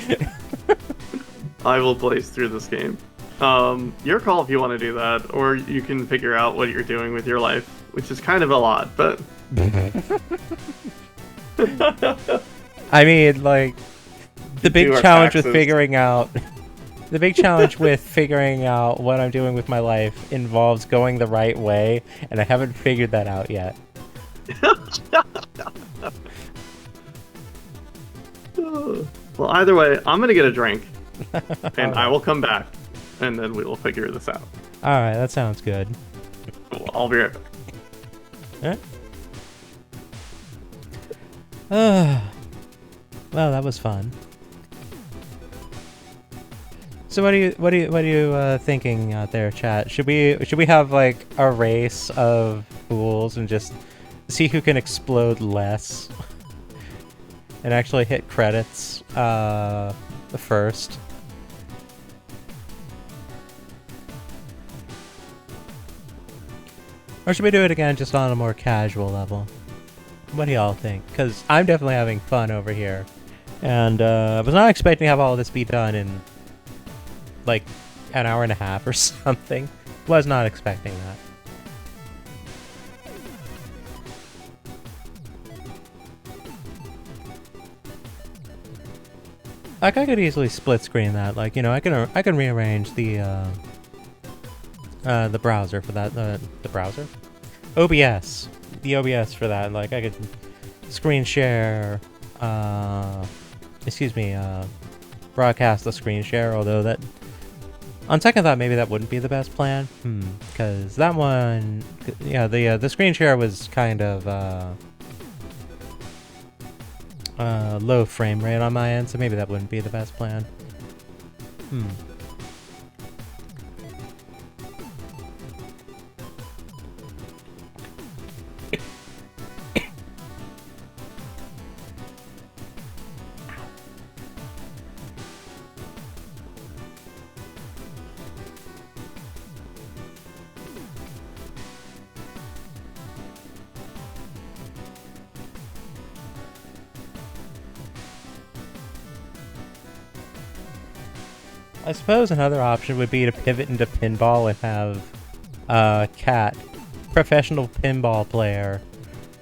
I will blaze through this game. Your call if you want to do that, or you can figure out what you're doing with your life, which is kind of a lot, but... I mean, like, the big challenge with figuring out... The big challenge with figuring out what I'm doing with my life involves going the right way, and I haven't figured that out yet. Well, either way, I'm gonna get a drink, and I will come back, and then we will figure this out. Alright, that sounds good. Cool, I'll be right back. Well, that was fun. So what are you thinking out there, chat? Should we have like a race of fools and just see who can explode less and actually hit credits first? Or should we do it again just on a more casual level? What do y'all think? Because I'm definitely having fun over here. And I was not expecting to have all this be done in like an hour and a half or something. Was not expecting that. Like, I could easily split screen that. Like, you know, I can rearrange the browser for that. The browser, OBS, the OBS for that. Like, I could screen share. Excuse me. Broadcast the screen share. Although that, on second thought, maybe that wouldn't be the best plan. Because that one, yeah, the screen share was kind of low frame rate on my end, so maybe that wouldn't be the best plan. I suppose another option would be to pivot into pinball and have Cat, professional pinball player,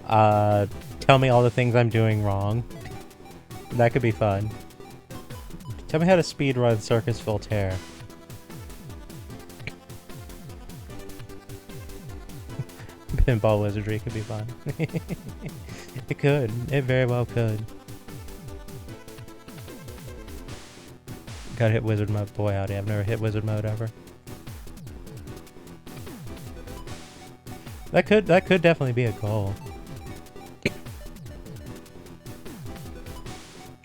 tell me all the things I'm doing wrong. That could be fun. Tell me how to speedrun Circus Voltaire. Pinball wizardry could be fun. It could. It very well could. Gotta hit wizard mode. Boy howdy, I've never hit wizard mode ever. That could definitely be a goal.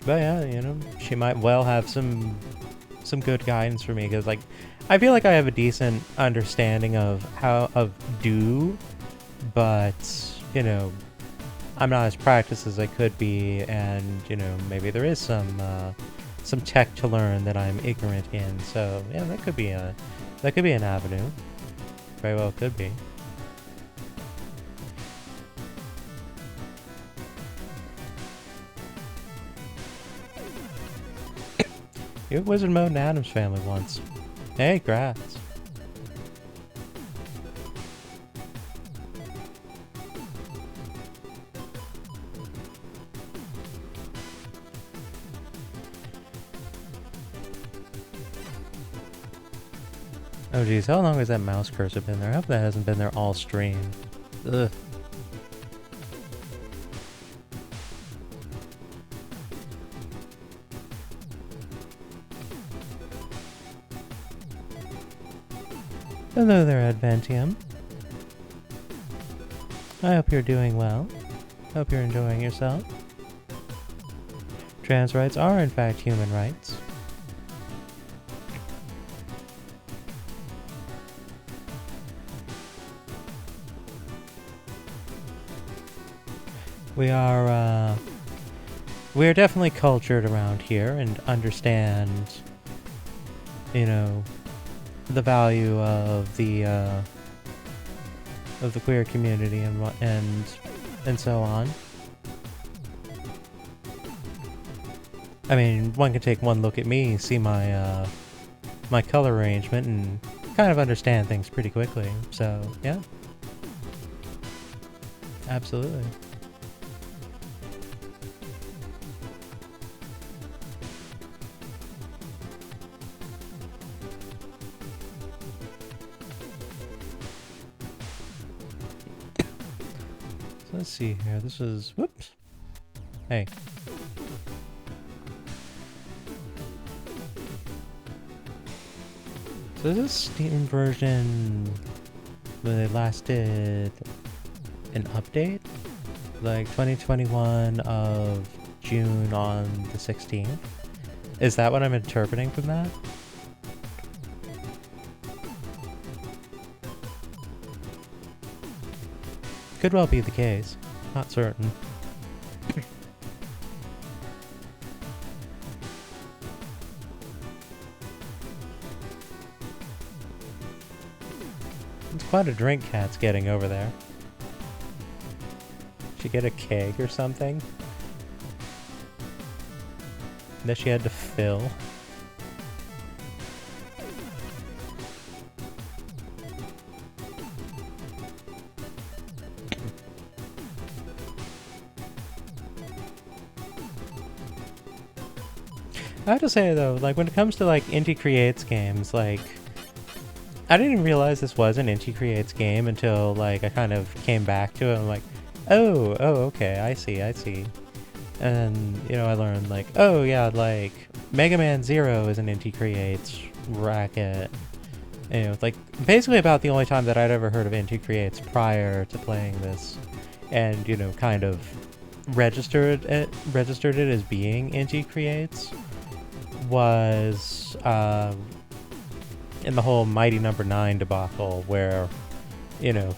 But yeah, you know, she might well have some good guidance for me, because like, I feel like I have a decent understanding of do, but you know, I'm not as practiced as I could be, and you know, maybe there is some tech to learn that I'm ignorant in. So yeah, that could be an avenue. Very well could be. You have wizard mode in Adam's Family once. Hey, grats. Oh geez, how long has that mouse cursor been there? I hope that hasn't been there all stream. Ugh. Hello there, Adventium. I hope you're doing well. Hope you're enjoying yourself. Trans rights are in fact human rights. We are definitely cultured around here and understand, you know, the value of the queer community and so on. I mean, one can take one look at me, see my my color arrangement, and kind of understand things pretty quickly. So yeah, absolutely. Let's see here. This is... Whoops. Hey. So this is Steam version when they last did an update? Like 2021 of June on the 16th? Is that what I'm interpreting from that? Could well be the case. Not certain. It's quite a drink Cat's getting over there. She get a keg or something that she had to fill. I have to say though, like when it comes to like Inti Creates games, like I didn't realize this was an Inti Creates game until like I kind of came back to it. I'm like, oh, okay, I see. And you know, I learned like, oh yeah, like Mega Man Zero is an Inti Creates racket. You know, it's like basically about the only time that I'd ever heard of Inti Creates prior to playing this, and you know, kind of registered it as being Inti Creates was in the whole Mighty Number 9 debacle, where you know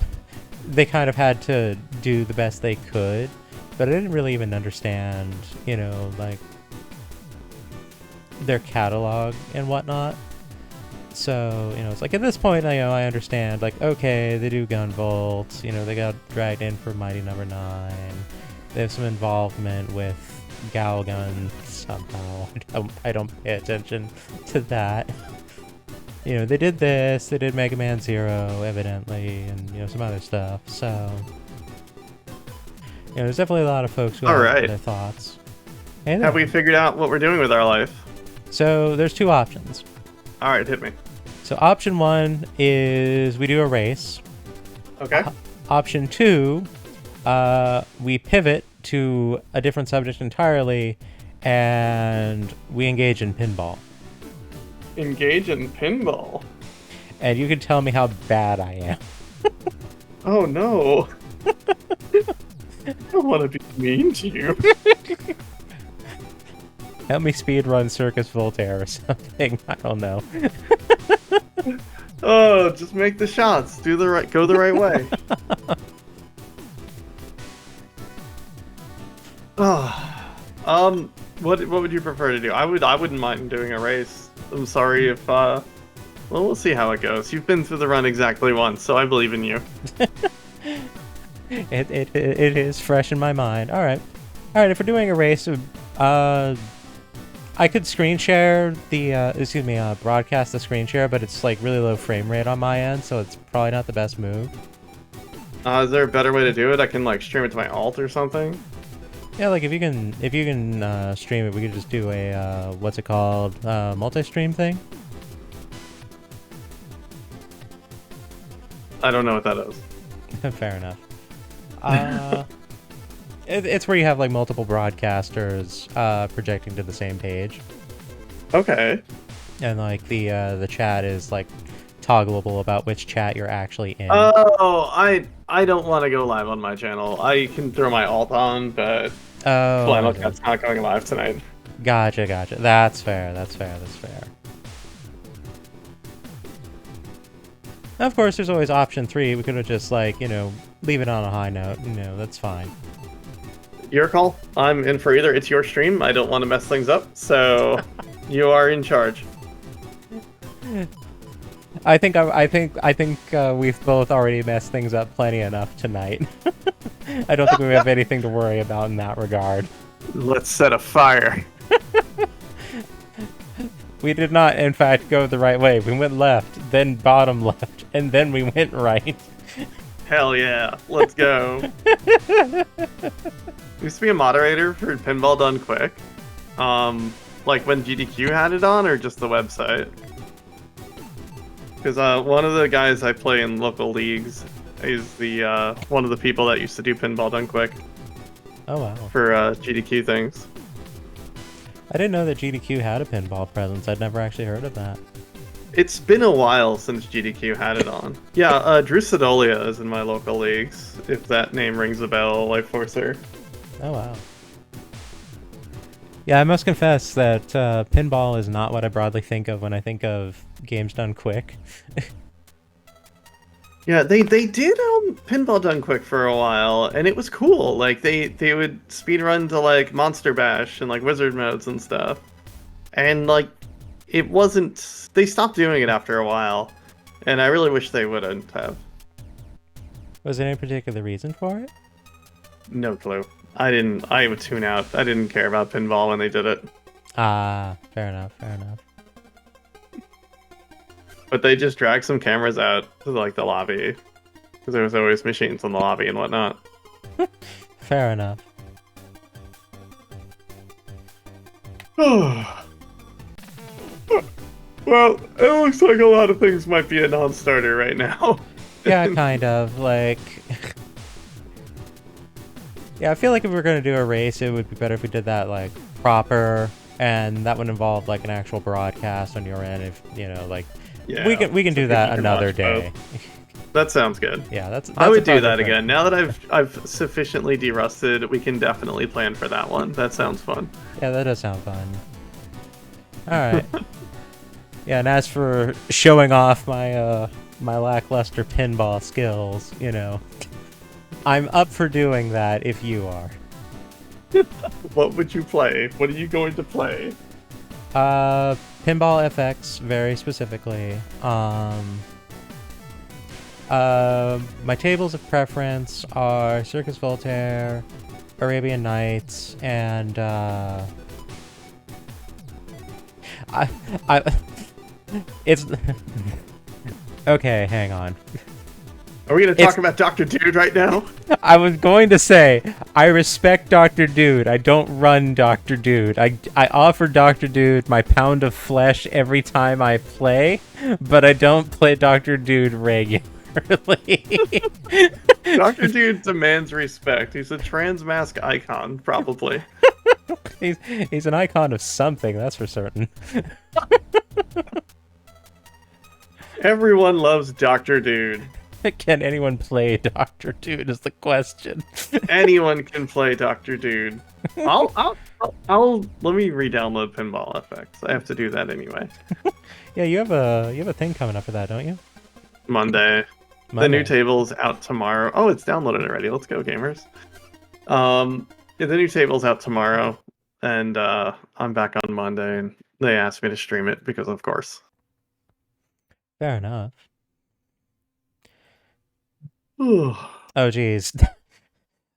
they kind of had to do the best they could, but I didn't really even understand, you know, like their catalog and whatnot. So, you know, it's like at this point, you know, I understand, like, okay, they do gun vaults, you know, they got dragged in for Mighty Number 9. They have some involvement with Galgun somehow. I don't pay attention to that. You know, they did this, they did Mega Man Zero, evidently, and, you know, some other stuff, so... You know, there's definitely a lot of folks who have their thoughts. Hey, have we figured out what we're doing with our life? So, there's two options. Alright, hit me. So option 1 is we do a race. Okay. Option 2, we pivot to a different subject entirely, and we engage in pinball. Engage in pinball? And you can tell me how bad I am. Oh no. I don't want to be mean to you. Help me speedrun Circus Voltaire or something. I don't know. Oh, just make the shots. Go the right way. What would you prefer to do? I wouldn't mind doing a race. I'm sorry if well, we'll see how it goes. You've been through the run exactly once, so I believe in you. It is fresh in my mind. All right. If we're doing a race, I could screen share the broadcast the screen share, but it's like really low frame rate on my end, so it's probably not the best move. Is there a better way to do it? I can like stream it to my alt or something. Yeah, like if you can stream it, we could just do a what's it called, multi-stream thing. I don't know what that is. Fair enough. It's where you have like multiple broadcasters projecting to the same page. Okay. And like the chat is like toggleable about which chat you're actually in. Oh, I don't want to go live on my channel. I can throw my alt on, but Flannel Cat's not going live tonight. Gotcha. That's fair. Of course, there's always option 3. We could have just like, you know, leave it on a high note. You know, that's fine. Your call. I'm in for either. It's your stream. I don't want to mess things up, so you are in charge. I think we've both already messed things up plenty enough tonight. I don't think we have anything to worry about in that regard. Let's set a fire. We did not, in fact, go the right way. We went left, then bottom left, and then we went right. Hell yeah. Let's go. Used to be a moderator for Pinball Done Quick. Like when GDQ had it on, or just the website? Because one of the guys I play in local leagues is the one of the people that used to do Pinball Done Quick. Oh wow. For GDQ things. I didn't know that GDQ had a pinball presence. I'd never actually heard of that. It's been a while since GDQ had it on. Yeah, Drew Sedolia is in my local leagues, if that name rings a bell, Life Forcer. Oh wow. Yeah, I must confess that pinball is not what I broadly think of when I think of games done quick. Yeah, they did Pinball Done Quick for a while, and it was cool. Like they would speedrun to like Monster Bash and like Wizard modes and stuff. And like it wasn't, they stopped doing it after a while, and I really wish they wouldn't have. Was there any particular reason for it? No clue. I would tune out. I didn't care about pinball when they did it. Ah, fair enough. But they just dragged some cameras out to like the lobby, because there was always machines in the lobby and whatnot. Fair enough. Well, it looks like a lot of things might be a non-starter right now. Yeah, kind of. Like, yeah, I feel like if we were going to do a race, it would be better if we did that, like, proper, and that would involve, like, an actual broadcast on your end, if, you know, like, Yeah, we can so do that people can another watch day. That sounds good. Yeah, that's I would a do that project again. Now that I've sufficiently derusted, we can definitely plan for that one. That sounds fun. Yeah, that does sound fun. Alright. Yeah, and as for showing off my, my lackluster pinball skills, you know, I'm up for doing that if you are. What would you play? What are you going to play? Pinball FX, very specifically. My tables of preference are Circus Voltaire, Arabian Nights, and, it's... Okay, hang on. Are we going to talk about Dr. Dude right now? I was going to say, I respect Dr. Dude. I don't run Dr. Dude. I offer Dr. Dude my pound of flesh every time I play, but I don't play Dr. Dude regularly. Dr. Dude demands respect. He's a trans mask icon, probably. He's an icon of something, that's for certain. Everyone loves Dr. Dude. Can anyone play Dr. Dude is the question. Anyone can play Dr. Dude. I'll let me re-download Pinball FX. I have to do that anyway. Yeah, you have a thing coming up for that, don't you? Monday. The new table's out tomorrow. Oh, it's downloaded already. Let's go, gamers. Yeah, the new table's out tomorrow, and I'm back on Monday, and they asked me to stream it because, of course. Fair enough. Ooh. Oh, geez.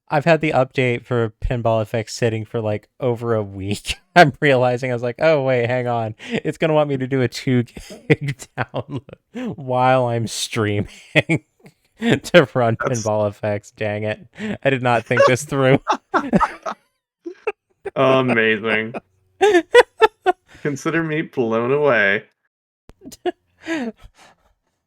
I've had the update for Pinball FX sitting for like over a week. I'm realizing I was like, oh, wait, hang on. It's going to want me to do a 2 gig download while I'm streaming to run Pinball FX. Dang it. I did not think this through. Amazing. Consider me blown away.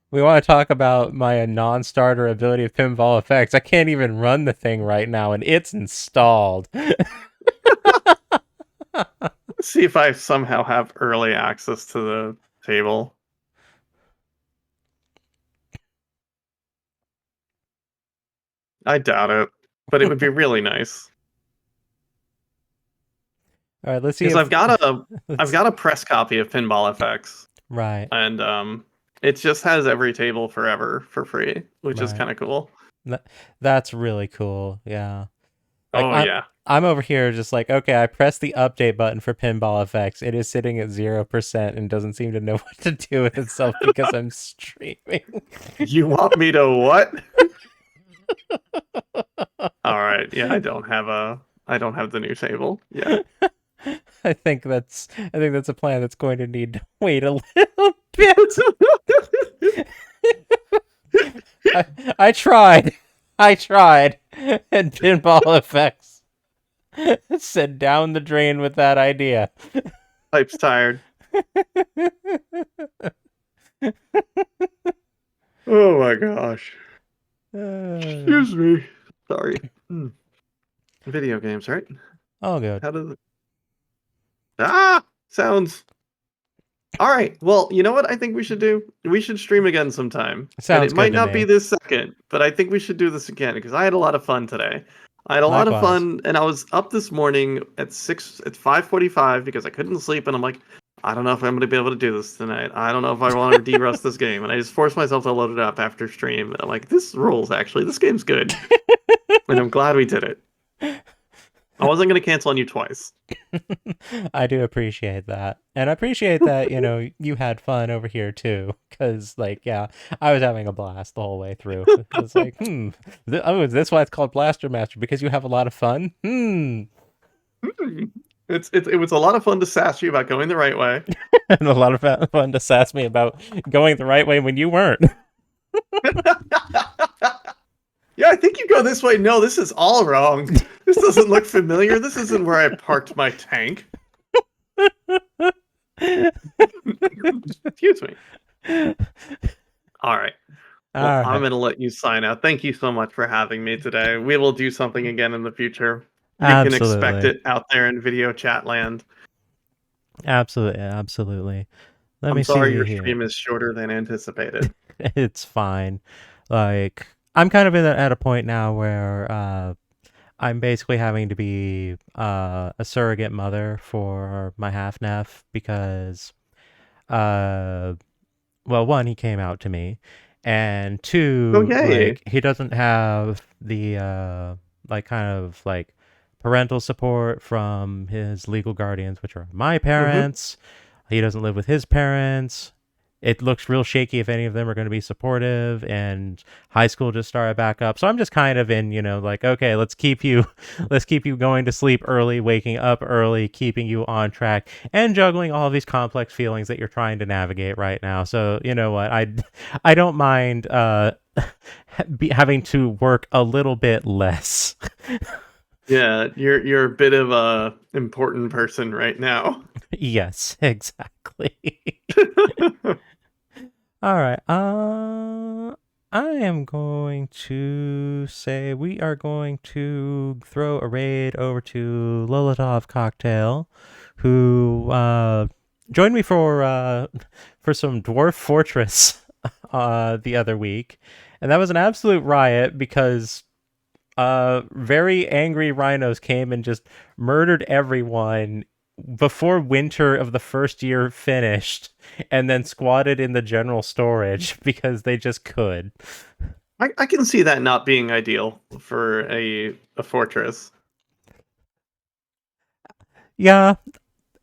We want to talk about my non-starter ability of Pinball FX. I can't even run the thing right now, and it's installed. Let's see if I somehow have early access to the table. I doubt it, but it would be really nice. All right, let's see. Because I've got a press copy of Pinball FX. Right. And it just has every table forever for free, which is kind of cool. That's really cool. Yeah. Like, yeah. I'm over here just like, okay, I pressed the update button for Pinball FX. It is sitting at 0% and doesn't seem to know what to do with itself because I'm streaming. You want me to what? All right. Yeah, I don't have the new table. Yeah. I think that's a plan that's going to need to wait a little bit. I tried, and Pinball Effects said down the drain with that idea. Pipe's tired. Oh my gosh. Excuse me. Sorry. Video games, right? Oh, good. How does it... sounds... All right. Well, you know what I think we should do? We should stream again sometime. Sounds and it might good to not me. be this second, but I think we should do this again because I had a lot of fun today. I had a lot of fun, and I was up this morning at 5:45 because I couldn't sleep, and I'm like, I don't know if I'm going to be able to do this tonight. I don't know if I want to de-rust this game, and I just forced myself to load it up after stream. And I'm like, this rules, actually. This game's good. And I'm glad we did it. I wasn't going to cancel on you twice. I do appreciate that. And I appreciate that, you know, you had fun over here too. Because, like, yeah, I was having a blast the whole way through. It's like, is this why it's called Blaster Master? Because you have a lot of fun? It was a lot of fun to sass you about going the right way. And a lot of fun to sass me about going the right way when you weren't. Yeah, I think you go this way. No, this is all wrong. This doesn't look familiar. This isn't where I parked my tank. Excuse me. All right. Well, All I'm right. going to let you sign out. Thank you so much for having me today. We will do something again in the future. You can expect Absolutely. it out there in video chat land. Absolutely. Absolutely. Let I'm me sorry see your here. stream is shorter than anticipated. It's fine. Like, I'm kind of at a point now where I'm basically having to be a surrogate mother for my half nephew because uh, well, one, he came out to me, and Oh, two, yay. like he doesn't have the like kind of like parental support from his legal guardians, which are my Mm-hmm. parents. He doesn't live with his parents. It looks real shaky if any of them are going to be supportive, and high school just started back up. So I'm just kind of in, like, okay, let's keep you going to sleep early, waking up early, keeping you on track, and juggling all of these complex feelings that you're trying to navigate right now. So you know what, I don't mind having to work a little bit less. Yeah, you're a bit of a important person right now. Yes, exactly. All right. I am going to say we are going to throw a raid over to Lolotov Cocktail, who joined me for some Dwarf Fortress the other week, and that was an absolute riot because very angry rhinos came and just murdered everyone before winter of the first year finished, and then squatted in the general storage because they just could. I can see that not being ideal for a fortress. Yeah,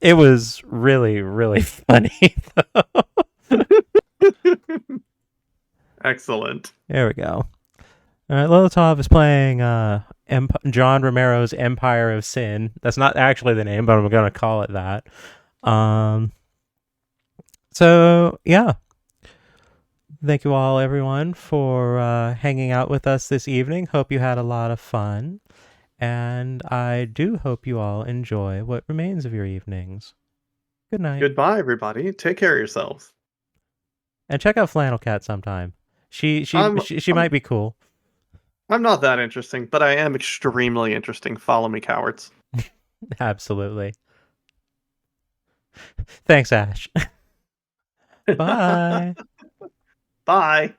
it was really, really funny. Excellent. There we go. All right, Lilitov is playing John Romero's Empire of Sin. That's not actually the name, but I'm going to call it that. Um, so, yeah. Thank you all, everyone, for hanging out with us this evening. Hope you had a lot of fun. And I do hope you all enjoy what remains of your evenings. Good night. Goodbye, everybody. Take care of yourselves. And check out Flannel Cat sometime. I'm She I'm might be cool. I'm not that interesting, but I am extremely interesting. Follow me, cowards. Absolutely. Thanks, Ash. Bye. Bye.